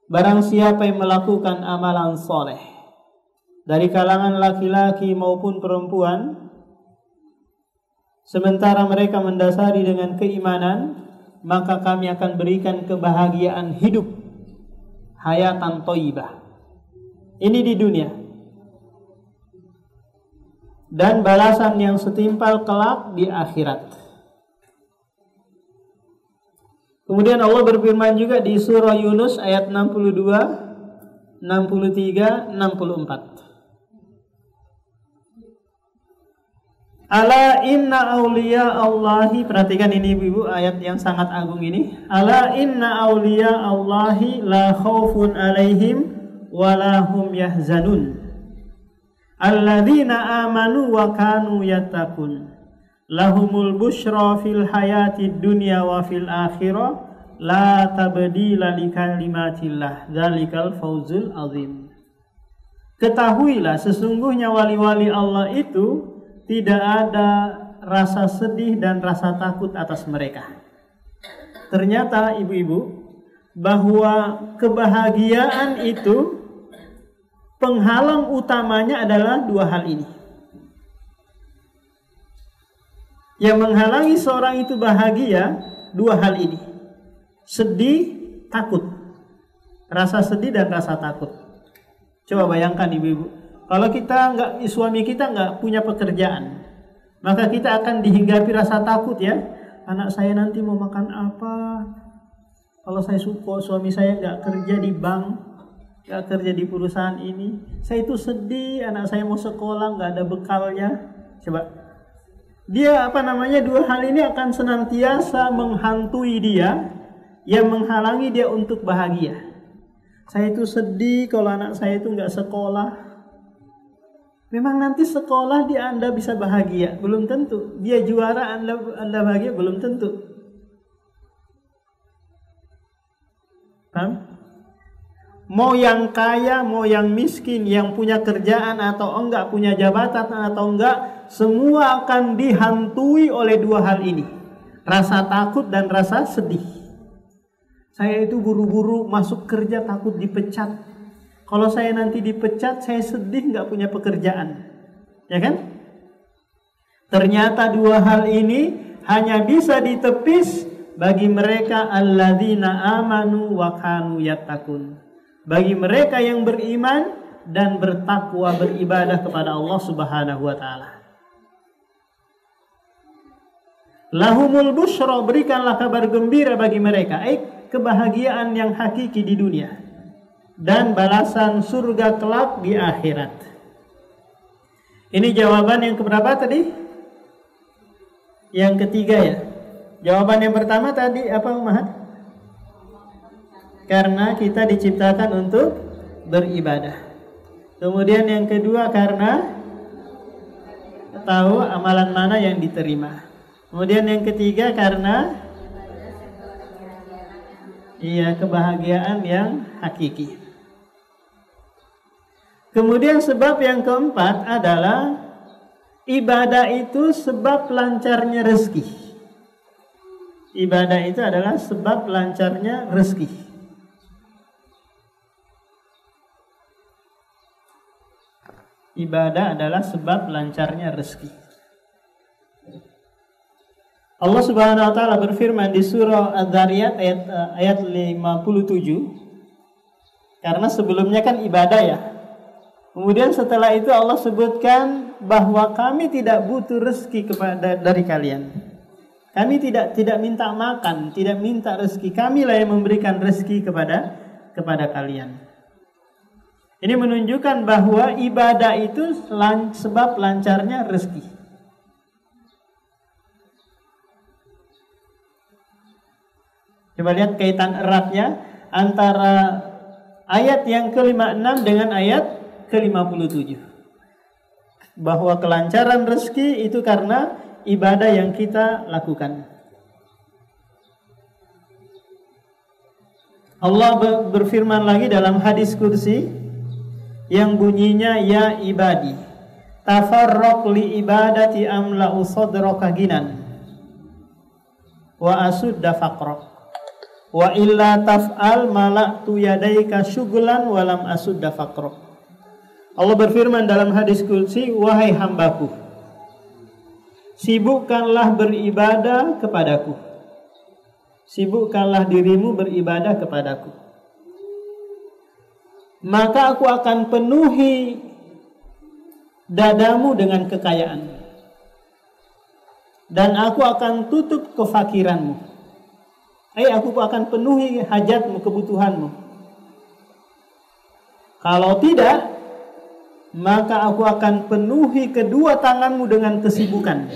Barang siapa yang melakukan amalan soleh dari kalangan laki-laki maupun perempuan, sementara mereka mendasari dengan keimanan, maka kami akan berikan kebahagiaan hidup, hayatan thayyibah. Ini di dunia. Dan balasan yang setimpal kelak di akhirat. Kemudian Allah berfirman juga di surah Yunus ayat 62, 63, 64. Ala inna awliya Allahi, perhatikan ini ibu-ibu, ayat yang sangat agung ini. Ala inna awliya Allahi la khaufun alaihim wa la hum yahzanun. Alladzina amanu wa kanu yattaqun. Lahumul busyra fil hayatid dunya wa fil akhirah la tabdila li kalimatillah. Dzalikal fawzul azim. Ketahuilah sesungguhnya wali-wali Allah itu tidak ada rasa sedih dan rasa takut atas mereka. Ternyata ibu-ibu, bahwa kebahagiaan itu penghalang utamanya adalah dua hal ini. Yang menghalangi seorang itu bahagia, dua hal ini. Sedih, takut. Rasa sedih dan rasa takut. Coba bayangkan ibu-ibu. Kalau suami kita nggak punya pekerjaan, maka kita akan dihinggapi rasa takut ya. Anak saya nanti mau makan apa? Kalau suami saya nggak kerja di bank, nggak kerja di perusahaan ini, saya itu sedih. Anak saya mau sekolah nggak ada bekalnya. Coba, dua hal ini akan senantiasa menghantui dia, yang menghalangi dia untuk bahagia. Saya itu sedih kalau anak saya itu nggak sekolah. Memang nanti sekolah Anda bisa bahagia, belum tentu. Dia juara, Anda bahagia, belum tentu. Paham? Mau yang kaya, mau yang miskin, yang punya kerjaan atau enggak, punya jabatan atau enggak, semua akan dihantui oleh dua hal ini. Rasa takut dan rasa sedih. Saya itu buru-buru masuk kerja takut dipecat. Kalau saya nanti dipecat, saya sedih nggak punya pekerjaan, ya kan? Ternyata dua hal ini hanya bisa ditepis bagi mereka alladzina amanu wa kanu yattaqun. Bagi mereka yang beriman dan bertakwa, beribadah kepada Allah Subhanahu wa taala. Lahumul busyra, berikanlah kabar gembira bagi mereka, kebahagiaan yang hakiki di dunia dan balasan surga kelak di akhirat. Ini jawaban yang keberapa tadi? Yang ketiga ya. Jawaban yang pertama tadi apa, Umahat? Karena kita diciptakan untuk beribadah. Kemudian yang kedua karena tahu amalan mana yang diterima. Kemudian yang ketiga karena kebahagiaan yang hakiki. Kemudian sebab yang keempat adalah ibadah itu sebab lancarnya rezeki. Ibadah itu adalah sebab lancarnya rezeki. Ibadah adalah sebab lancarnya rezeki. Allah Subhanahu wa taala berfirman di surah Adz-Dzariyat ayat 57. Karena sebelumnya kan ibadah ya. Kemudian setelah itu Allah sebutkan bahwa kami tidak butuh rezeki dari kalian. Kami tidak minta makan, tidak minta rezeki. Kamilah yang memberikan rezeki kepada kalian. Ini menunjukkan bahwa ibadah itu sebab lancarnya rezeki. Coba lihat kaitan eratnya antara ayat yang ke-56 dengan ayat ke-57. Bahwa kelancaran rezeki itu karena ibadah yang kita lakukan. Allah berfirman lagi dalam hadis kursi yang bunyinya, ya ibadi tafarraq li ibadati amla'u sadraka ginan wa asudda faqrak wa illa taf'al mala'tu yadaika syughlan wa lam asudda faqrak. Allah berfirman dalam hadis qudsi, wahai hambaku, sibukkanlah beribadah kepadaku. Sibukkanlah dirimu beribadah kepadaku. Maka aku akan penuhi dadamu dengan kekayaan. Dan aku akan tutup kefakiranmu. Aku akan penuhi hajatmu, kebutuhanmu. Kalau tidak, maka aku akan penuhi kedua tanganmu dengan kesibukan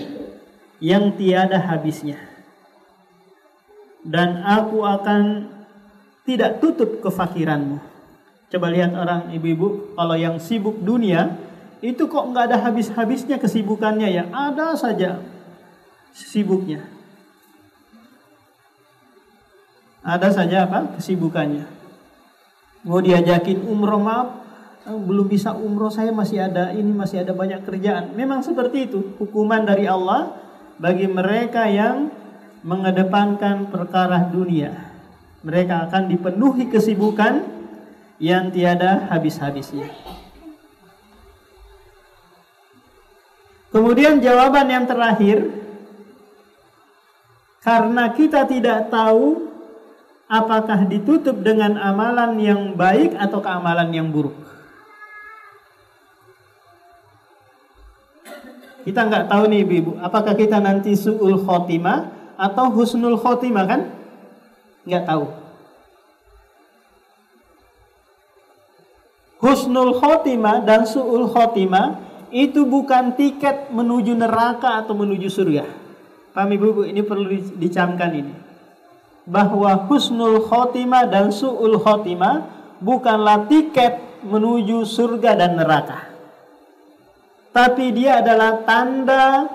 yang tiada habisnya. Dan aku akan tidak tutup kefakiranmu. Coba lihat orang ibu-ibu, kalau yang sibuk dunia, itu kok nggak ada habis-habisnya kesibukannya ya. Ada saja sibuknya. Ada saja apa? Kesibukannya. Mau diajakin umroh, maaf, belum bisa umroh, saya masih ada banyak kerjaan. Memang seperti itu hukuman dari Allah bagi mereka yang mengedepankan perkara dunia. Mereka akan dipenuhi kesibukan yang tiada habis-habisnya. Kemudian jawaban yang terakhir, karena kita tidak tahu apakah ditutup dengan amalan yang baik atau amalan yang buruk. Kita nggak tahu nih ibu-ibu, apakah kita nanti su'ul khotimah atau husnul khotimah, kan? Nggak tahu. Husnul khotimah dan su'ul khotimah itu bukan tiket menuju neraka atau menuju surga. Paham ibu-ibu? Ini perlu dicamkan ini. Bahwa husnul khotimah dan su'ul khotimah bukanlah tiket menuju surga dan neraka. Tapi dia adalah tanda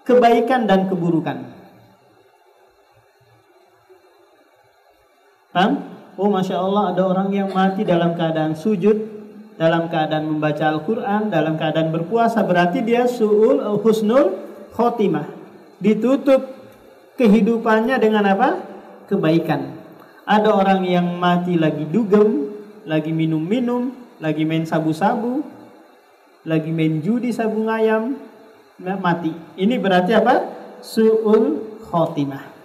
kebaikan dan keburukan. Paham? Oh, Masya Allah, ada orang yang mati dalam keadaan sujud, dalam keadaan membaca Al-Quran, dalam keadaan berpuasa. Berarti dia husnul khotimah. Ditutup kehidupannya dengan apa? Kebaikan. Ada orang yang mati lagi dugem, lagi minum-minum, lagi main sabu-sabu, lagi main judi sabung ayam, mati. Ini berarti apa? Su'ul khotimah.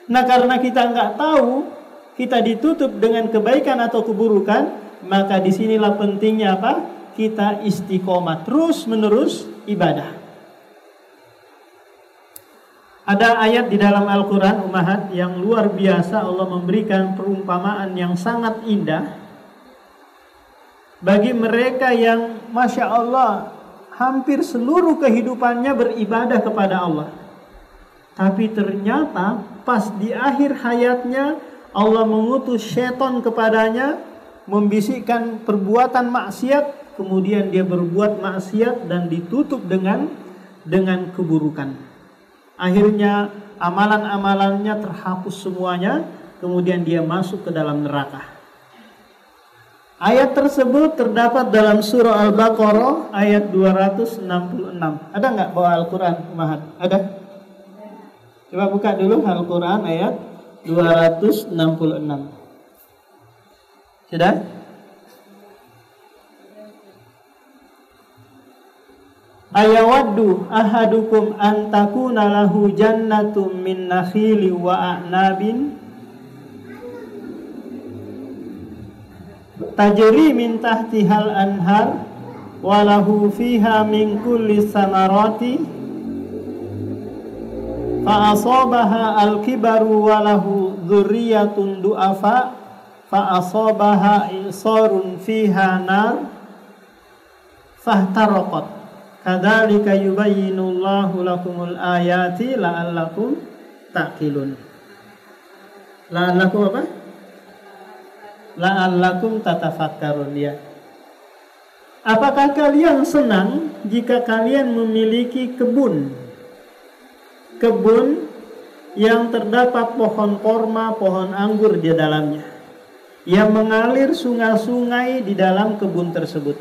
Nah, karena kita nggak tahu kita ditutup dengan kebaikan atau keburukan, maka disinilah pentingnya apa? Kita istiqomah terus menerus ibadah. Ada ayat di dalam Al-Quran Ummahat yang luar biasa. Allah memberikan perumpamaan yang sangat indah bagi mereka yang Masya Allah hampir seluruh kehidupannya beribadah kepada Allah, tapi ternyata pas di akhir hayatnya Allah mengutus syaitan kepadanya, membisikkan perbuatan maksiat, kemudian dia berbuat maksiat dan ditutup dengan keburukan. Akhirnya amalan-amalannya terhapus semuanya, kemudian dia masuk ke dalam neraka. Ayat tersebut terdapat dalam surah Al-Baqarah ayat 266. Ada nggak bawa Al-Quran, Ummahat? Ada? Coba buka dulu Al-Quran ayat 266. Sudah? Ayawaddu ahadukum an takuna lahu jannatum min nakhili wa a'nabin tajri min tahtihal anhar wa lahu fiha min kulli samarati fa asabaha al-kibaru wa lahu dzurriyyatun du'afa fa asabaha isarun fiha nar fahtaraqat kadzalika yubayyinullahu lakumul ayati la'allakum taqilun. La'allakum apa? La'allakum tatafakkarun, ya. Apakah kalian senang jika kalian memiliki kebun yang terdapat pohon korma, pohon anggur di dalamnya, yang mengalir sungai-sungai di dalam kebun tersebut?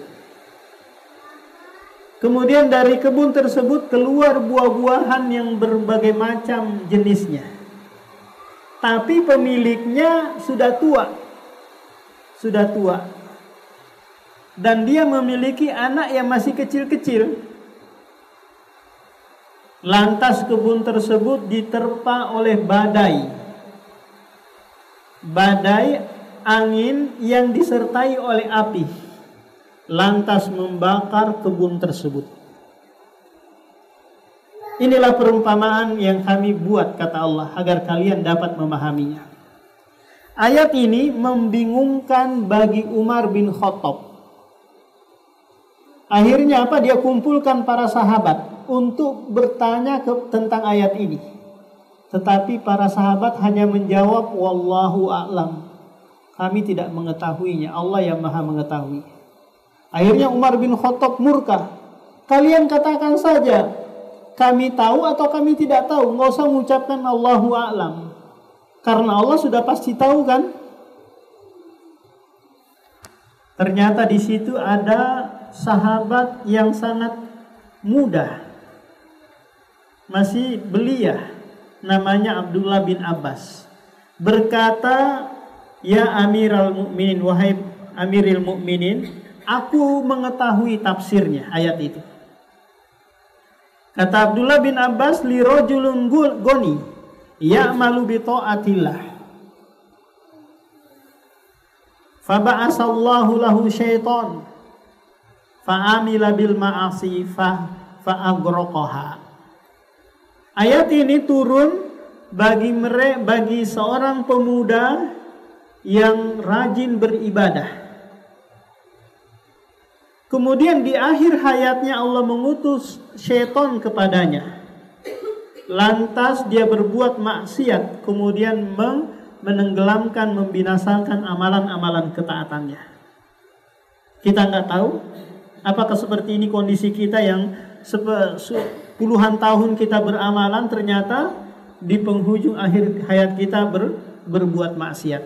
Kemudian dari kebun tersebut keluar buah-buahan yang berbagai macam jenisnya, tapi pemiliknya sudah tua, dan dia memiliki anak yang masih kecil-kecil. Lantas kebun tersebut diterpa oleh badai angin yang disertai oleh api, lantas membakar kebun tersebut. Inilah perumpamaan yang kami buat, kata Allah, agar kalian dapat memahaminya. Ayat ini membingungkan bagi Umar bin Khattab. Akhirnya apa? Dia kumpulkan para sahabat untuk bertanya tentang ayat ini. Tetapi para sahabat hanya menjawab wallahu a'lam. Kami tidak mengetahuinya, Allah yang Maha mengetahui. Akhirnya Umar bin Khattab murka. Kalian katakan saja, kami tahu atau kami tidak tahu. Nggak usah mengucapkan Allahu a'lam. Karena Allah sudah pasti tahu kan? Ternyata di situ ada sahabat yang sangat muda, masih belia, namanya Abdullah bin Abbas. Berkata, ya Amirul Mukminin, wahai Amirul Mukminin, aku mengetahui tafsirnya ayat itu. Kata Abdullah bin Abbas, li rajulun goni ya'malu bi ta'atillah fa ba'asallahu lahu syaitan fa'amila bil ma'asi fa'agraqaha. Ayat ini turun bagi seorang pemuda yang rajin beribadah. Kemudian di akhir hayatnya Allah mengutus syaitan kepadanya. Lantas dia berbuat maksiat, kemudian menenggelamkan, membinasakan amalan-amalan ketaatannya. Kita nggak tahu apakah seperti ini kondisi kita yang puluhan tahun kita beramalan, ternyata di penghujung akhir hayat kita berbuat maksiat.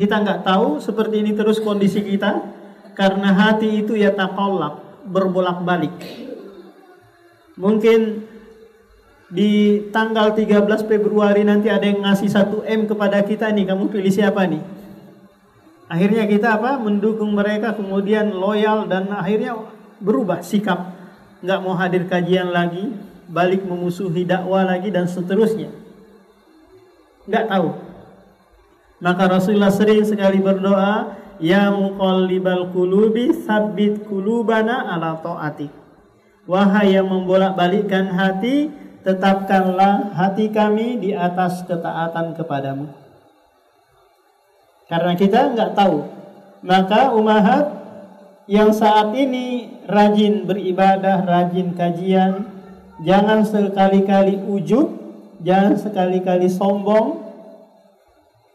Kita nggak tahu seperti ini terus kondisi kita, karena hati itu ya taqallab, berbolak-balik. Mungkin di tanggal 13 Februari nanti ada yang ngasih 1 M kepada kita nih, kamu pilih siapa nih? Akhirnya kita apa? Mendukung mereka, kemudian loyal, dan akhirnya berubah sikap, nggak mau hadir kajian lagi, balik memusuhi dakwah lagi, dan seterusnya. Nggak tahu. Maka Rasulullah sering sekali berdoa, ya muqallibal qulubi tsabbit qulubana ala ta'atik. Wahai yang membolak-balikkan hati, tetapkanlah hati kami di atas ketaatan kepadamu. Karena kita nggak tahu, maka umahat yang saat ini rajin beribadah, rajin kajian, jangan sekali-kali ujub, jangan sekali-kali sombong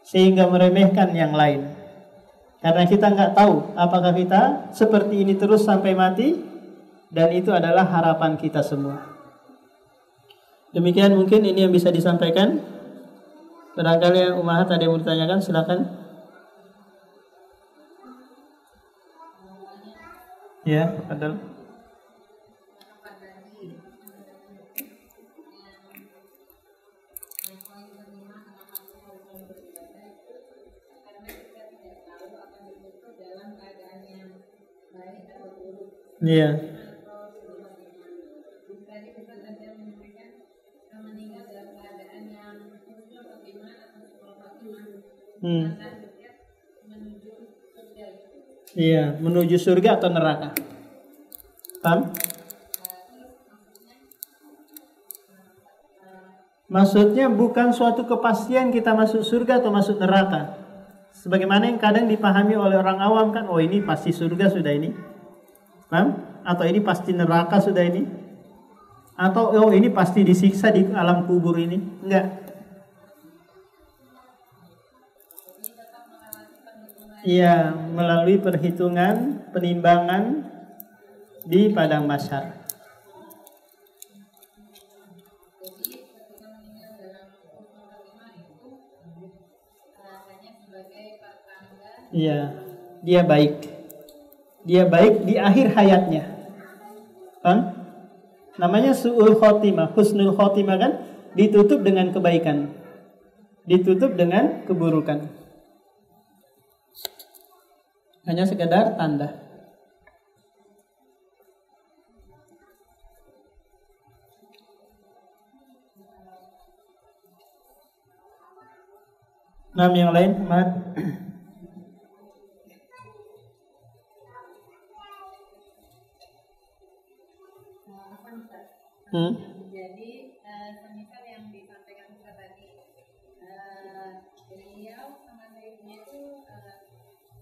sehingga meremehkan yang lain. Karena kita nggak tahu apakah kita seperti ini terus sampai mati. Dan itu adalah harapan kita semua. Demikian mungkin ini yang bisa disampaikan. Barangkali yang umahat ada yang mau ditanyakan, silakan. Ya, ada. Iya. Iya, menuju surga atau neraka. Paham? Maksudnya bukan suatu kepastian kita masuk surga atau masuk neraka. Sebagaimana yang kadang dipahami oleh orang awam kan, oh ini pasti surga sudah ini. Paham? Atau ini pasti neraka sudah ini. Atau oh ini pasti disiksa di alam kubur ini. Enggak. Iya, melalui perhitungan, penimbangan di padang mahsyar. Iya, dia baik. Dia baik di akhir hayatnya. Namanya su'ul khotimah, husnul khotimah kan? Ditutup dengan kebaikan, ditutup dengan keburukan. Hanya sekedar tanda. Yang lain, Mat. Jadi semisal yang disampaikan Ustaz tadi beliau sama ibunya itu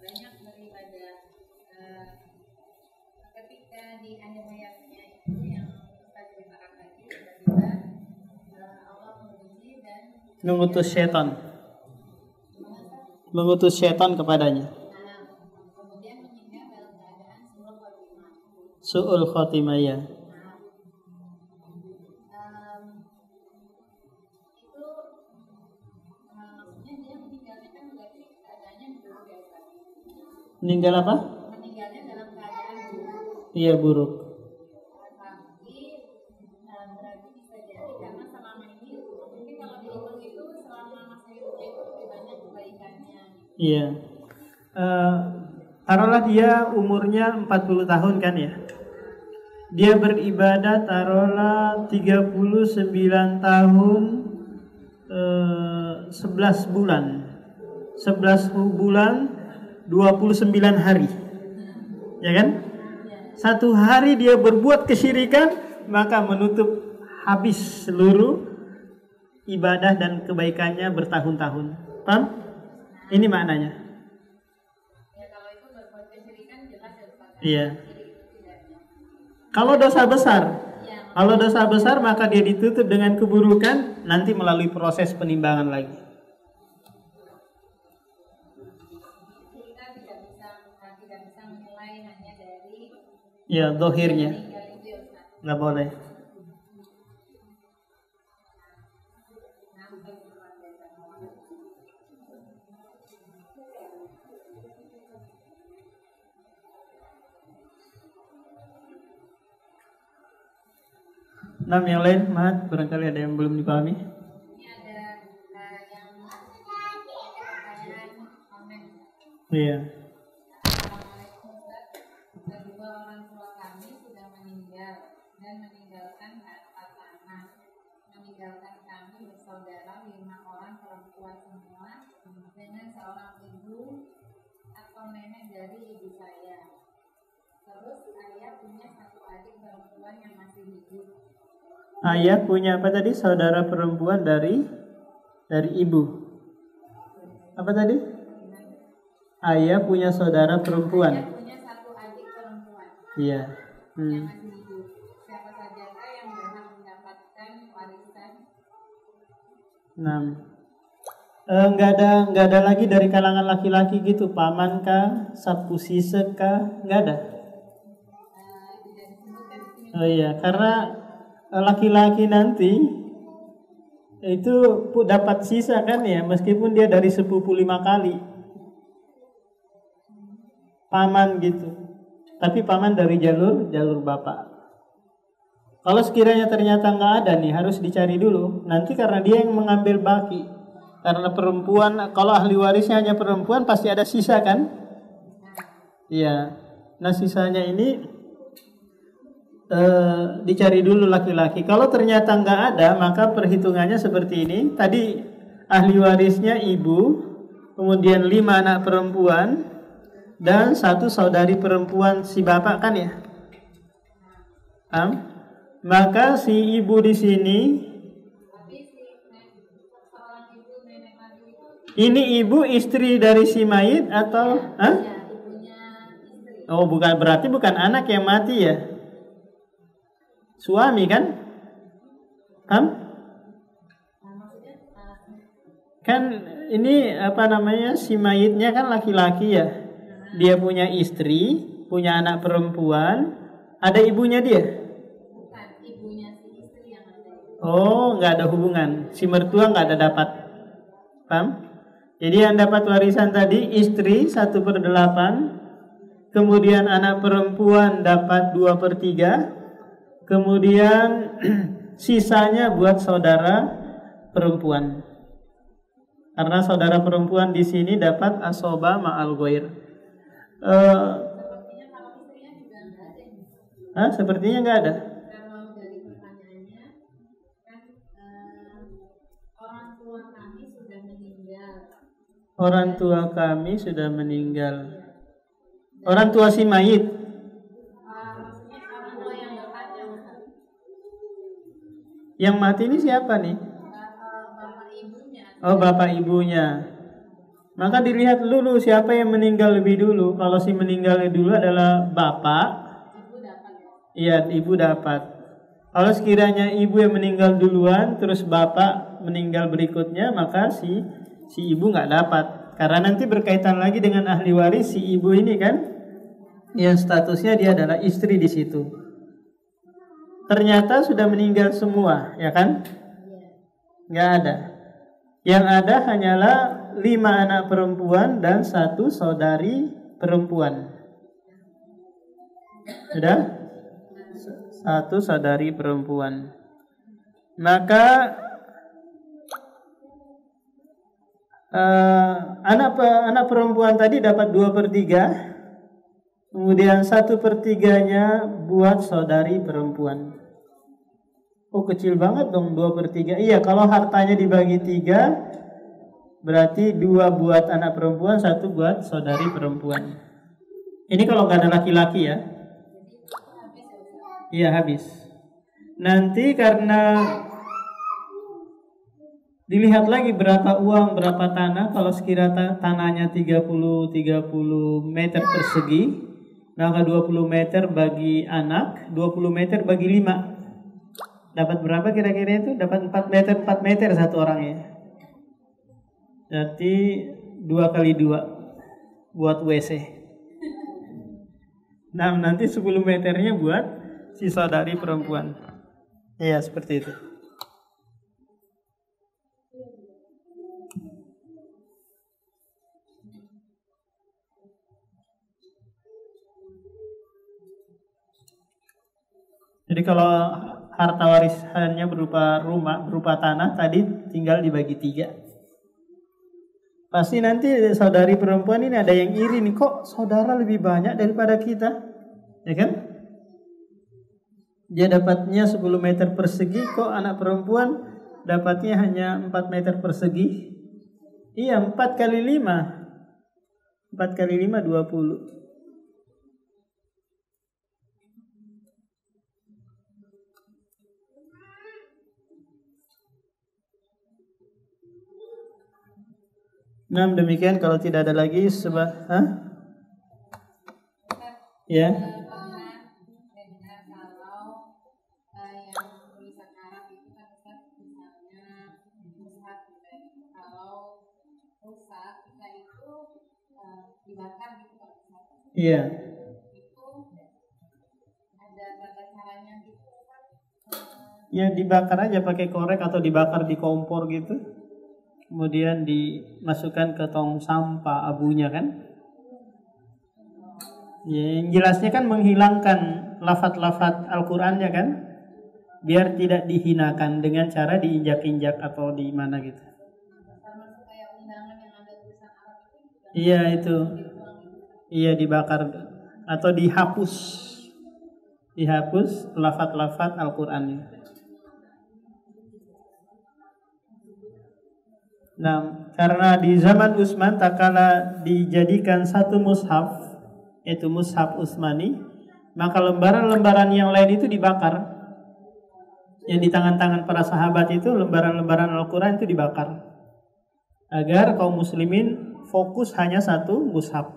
banyak beribadah. Ketika di akhir hayatnya itu yang kita ceritakan tadi, tiba-tiba Allah menguji dan mengutus syaitan kepadanya. kemudian meninggal dalam keadaan Su'ul khotimah ya. itu maksudnya dia meninggalnya kan berarti keadaannya buruk ya Ustaz. Meninggal apa? Meninggalnya dalam keadaan buruk. Iya, buruk. Tapi berarti bisa jadi karena selama ini mungkin kalau dihitung itu selama masa hidupnya itu lebih banyak kebaikannya. Iya. Taruhlah dia umurnya 40 tahun kan ya. Dia beribadah taruhlah 39 tahun 11 bulan. 11 bulan 29 hari. Ya kan? Satu hari dia berbuat kesyirikan, maka menutup habis seluruh ibadah dan kebaikannya bertahun-tahun. Paham? Ini maknanya. Ya kalau itu berbuat kesyirikan jelas ya Ustaz. Iya. Kalau dosa besar maka dia ditutup dengan keburukan, nanti melalui proses penimbangan lagi. Kita tidak bisa menilai hanya dari Ya, zahirnya. meninggal itu ya Ustaz. Nggak boleh. Yang lain, Mat, barangkali ada yang belum dipahami. Ini ada yang pertanyaan komen. Iya. Assalamualaikum Ustaz. Kedua orang tua kami sudah meninggal dan meninggalkan 4 anak. Meninggalkan kami bersaudara 5 orang perempuan semua dengan seorang ibu atau nenek dari ibu saya. Terus ayah punya 1 adik perempuan yang masih hidup. Ayah punya apa tadi? Saudara perempuan dari ibu. Apa tadi? Ayah punya saudara perempuan. Ayah punya 1 adik perempuan Iya. yang masih hidup. Siapa sajakah yang berhak mendapatkan warisan? Nggak ada lagi dari kalangan laki-laki gitu, paman kah, sapu sisek kah, nggak ada. Tidak disebutkan di sini. Oh iya, karena laki-laki nanti itu dapat sisa kan ya, meskipun dia dari sepupu 5 kali. Paman gitu. Tapi paman dari jalur bapak. Kalau sekiranya ternyata nggak ada nih, harus dicari dulu. Nanti karena dia yang mengambil baki. Karena perempuan, kalau ahli warisnya hanya perempuan pasti ada sisa kan? Iya. Nah sisanya ini dicari dulu laki-laki. Kalau ternyata nggak ada, maka perhitungannya seperti ini. Tadi ahli warisnya ibu, kemudian 5 anak perempuan dan 1 saudari perempuan si bapak kan ya. Maka si ibu di sini, ini ibu istri dari si mayit atau? Oh bukan, berarti bukan anak yang mati ya. Suami kan? Kan ini apa namanya, si mayitnya kan laki-laki ya. Dia punya istri, punya anak perempuan, ada ibunya dia. Bukan, ibunya si istri yang ada. Oh, nggak ada hubungan. Si mertua nggak ada dapat. Paham? Jadi yang dapat warisan tadi istri 1/8, kemudian anak perempuan dapat 2/3. Kemudian sisanya buat saudara perempuan. Karena saudara perempuan di sini dapat asoba ma'al ghair. Sepertinya kalau istrinya juga nggak ada. Sepertinya nggak ada. Kalau dari pertanyaannya kan orang tua kami sudah meninggal. Orang tua kami sudah meninggal. Orang tua si mayit. Maksudnya orang tua yang dekat ya Ustaz. Yang mati ini siapa nih? Bapak ibunya Oh, bapak ibunya. Maka dilihat dulu siapa yang meninggal lebih dulu. Kalau si meninggal dulu adalah bapak, Ibu dapat ya? iya ibu dapat. Kalau sekiranya ibu yang meninggal duluan, terus bapak meninggal berikutnya, maka si ibu nggak dapat. Karena nanti berkaitan lagi dengan ahli waris si ibu ini kan, yang statusnya dia adalah istri di situ. Ternyata sudah meninggal semua, ya kan? Nggak ada. Yang ada hanyalah 5 anak perempuan dan 1 saudari perempuan. Sudah? 1 saudari perempuan. Maka anak perempuan tadi dapat 2/3. Kemudian 1/3-nya buat saudari perempuan. Oh, kecil banget dong 2/3. Iya, kalau hartanya dibagi 3, berarti 2 buat anak perempuan, 1 buat saudari perempuan. Ini kalau nggak ada laki-laki ya. Iya, habis. Nanti karena dilihat lagi berapa uang, berapa tanah. Kalau sekiranya tanahnya 30 meter persegi, maka 20 meter bagi anak, 20 meter bagi 5. Dapat berapa kira-kira itu? Dapat 4 meter satu orangnya. Berarti 2 kali 2 buat WC. Nah, nanti 10 meternya buat si saudari perempuan. Iya, seperti itu. Jadi kalau harta warisannya berupa rumah, berupa tanah, tadi tinggal dibagi 3. Pasti nanti saudari perempuan ini ada yang iri nih, kok saudara lebih banyak daripada kita, ya kan? Dia dapatnya 10 meter persegi, kok anak perempuan dapatnya hanya 4 meter persegi. Iya, 4 kali 5. 4 kali 5, 20. Nah, demikian kalau tidak ada lagi ya. Kalau yang tulisan Arab itu kan misalnya mushaf gitu ya. Kalau rusak kita itu dibakar gitu kan. Iya. Itu ada tata caranya gitu kan. Ya dibakar aja pakai korek atau dibakar di kompor gitu. Kemudian dimasukkan ke tong sampah abunya kan. Ya, yang jelasnya kan menghilangkan lafaz-lafaz Al-Qur'annya kan. Biar tidak dihinakan dengan cara diinjak-injak atau di mana gitu. Termasuk kayak undangan yang ada tulisan Arab itu. Iya itu. Iya dibakar atau dihapus. Dihapus lafaz-lafaz Al-Qur'annya. Nah, karena di zaman Utsman tak kala dijadikan satu mushaf, yaitu mushaf Utsmani, maka lembaran-lembaran yang lain itu dibakar. Yang di tangan-tangan para sahabat itu lembaran-lembaran Al-Quran itu dibakar, agar kaum muslimin fokus hanya satu mushaf.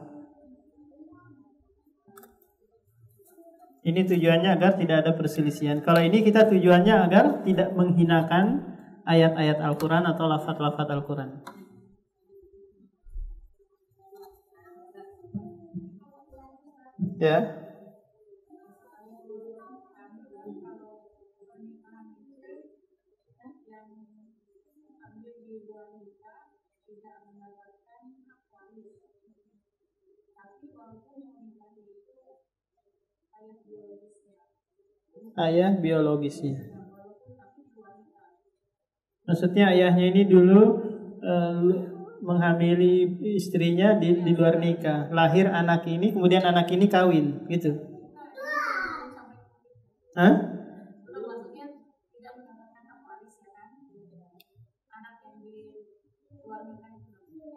Ini tujuannya agar tidak ada perselisihan. Kalau ini kita tujuannya agar tidak menghinakan ayat-ayat Al-Quran atau lafaz-lafaz Al-Quran. Ya. Ayah biologisnya. Maksudnya ayahnya ini dulu menghamili istrinya di luar nikah, lahir anak ini, kemudian anak ini kawin, gitu. Hah?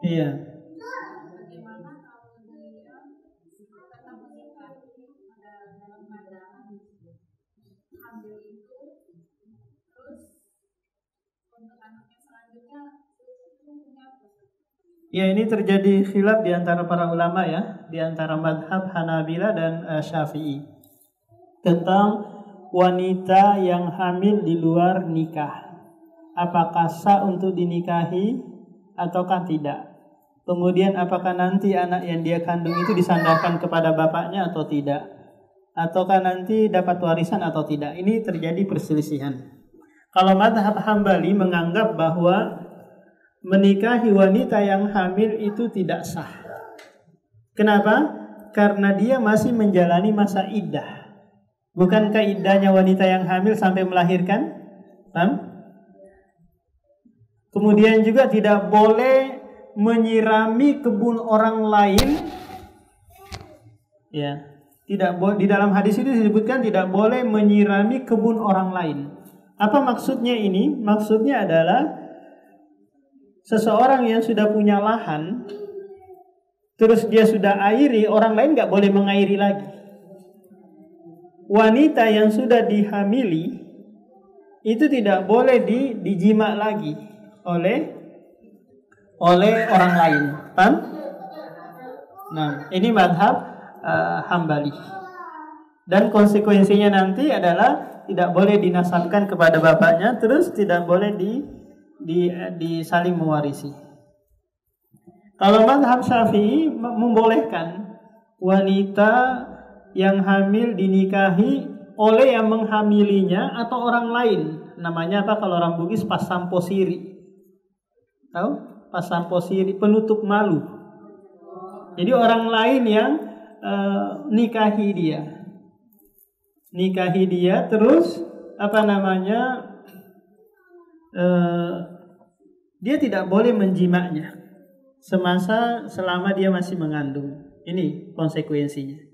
Iya. Ya, ini terjadi khilaf di antara para ulama ya, di antara madhab Hanabila dan Syafi'i tentang wanita yang hamil di luar nikah. Apakah sah untuk dinikahi ataukah tidak? Kemudian apakah nanti anak yang dia kandung itu disandarkan kepada bapaknya atau tidak? Ataukah nanti dapat warisan atau tidak? Ini terjadi perselisihan. Kalau madhab Hambali menganggap bahwa menikahi wanita yang hamil itu tidak sah. Kenapa? Karena dia masih menjalani masa iddah. Bukankah iddahnya wanita yang hamil sampai melahirkan? Paham? Kemudian juga tidak boleh menyirami kebun orang lain. Ya, tidak di dalam hadis itu disebutkan tidak boleh menyirami kebun orang lain. Apa maksudnya ini? Maksudnya adalah seseorang yang sudah punya lahan, terus dia sudah airi, orang lain nggak boleh mengairi lagi. Wanita yang sudah dihamili itu tidak boleh dijima lagi oleh orang lain. Paham? Nah, ini madhab Hambali. Dan konsekuensinya nanti adalah tidak boleh dinasabkan kepada bapaknya, terus tidak boleh disaling mewarisi. Kalau madhab Syafi'i membolehkan wanita yang hamil dinikahi oleh yang menghamilinya atau orang lain. Namanya apa kalau orang Bugis? Pasamposiri. Tahu? Pasamposiri, penutup malu. Jadi orang lain yang nikahi dia terus dia tidak boleh menjimanya selama dia masih mengandung. Ini konsekuensinya.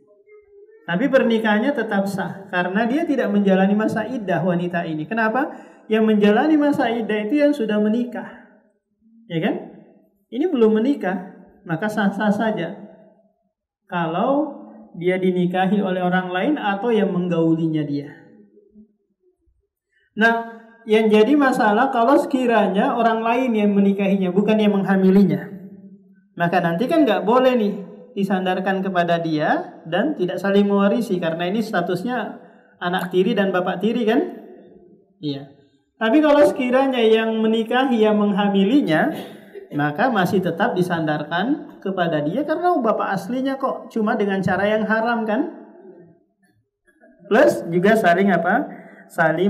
Tapi pernikahannya tetap sah karena dia tidak menjalani masa iddah wanita ini. Kenapa? Yang menjalani masa iddah itu yang sudah menikah. Ya kan? Ini belum menikah, maka sah-sah saja kalau dia dinikahi oleh orang lain atau yang menggaulinya dia. Nah, yang jadi masalah kalau sekiranya orang lain yang menikahinya, bukan yang menghamilinya, maka nanti kan nggak boleh nih disandarkan kepada dia dan tidak saling mewarisi karena ini statusnya anak tiri dan bapak tiri kan? Iya. Tapi kalau sekiranya yang menikahi yang menghamilinya, maka masih tetap disandarkan kepada dia karena bapak aslinya kok, cuma dengan cara yang haram kan? Plus juga saling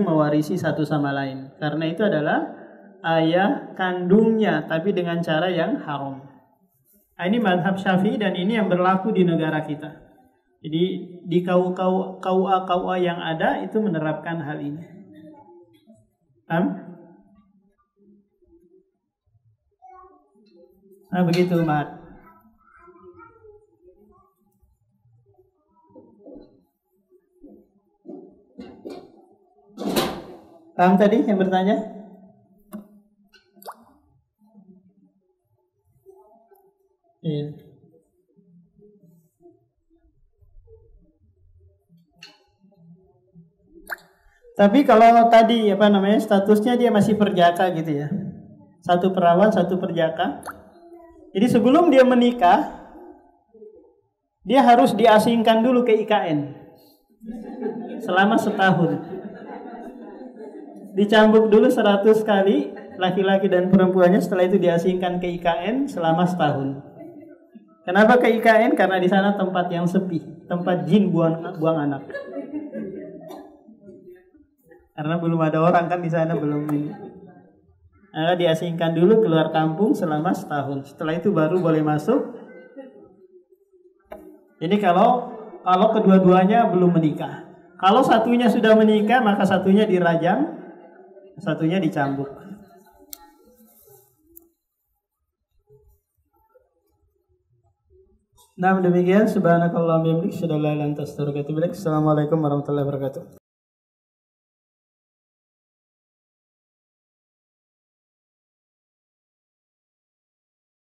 mewarisi satu sama lain. Karena itu adalah ayah kandungnya tapi dengan cara yang haram. Ini madhab Syafi'i dan ini yang berlaku di negara kita. Jadi di KUA yang ada itu menerapkan hal ini. Paham? Nah begitu, Mat. Paham tadi yang bertanya? Iya. Tapi kalau tadi statusnya dia masih perjaka gitu ya. Satu perawan, satu perjaka. Jadi sebelum dia menikah, dia harus diasingkan dulu ke IKN selama setahun. Dicambuk dulu 100 kali laki-laki dan perempuannya, setelah itu diasingkan ke IKN selama setahun. Kenapa ke IKN? Karena di sana tempat yang sepi, tempat jin buang anak. Karena belum ada orang kan di sana, belum ini. Nah, diasingkan dulu keluar kampung selama setahun. Setelah itu baru boleh masuk. Ini kalau kedua-duanya belum menikah. Kalau satunya sudah menikah, maka satunya dirajam, satunya dicambuk. Nah, demikian subhanakallahumma wa bihamdika asyhadu an la ilaha illa anta astaghfiruka wa atubu ilaik. Assalamualaikum warahmatullahi wabarakatuh.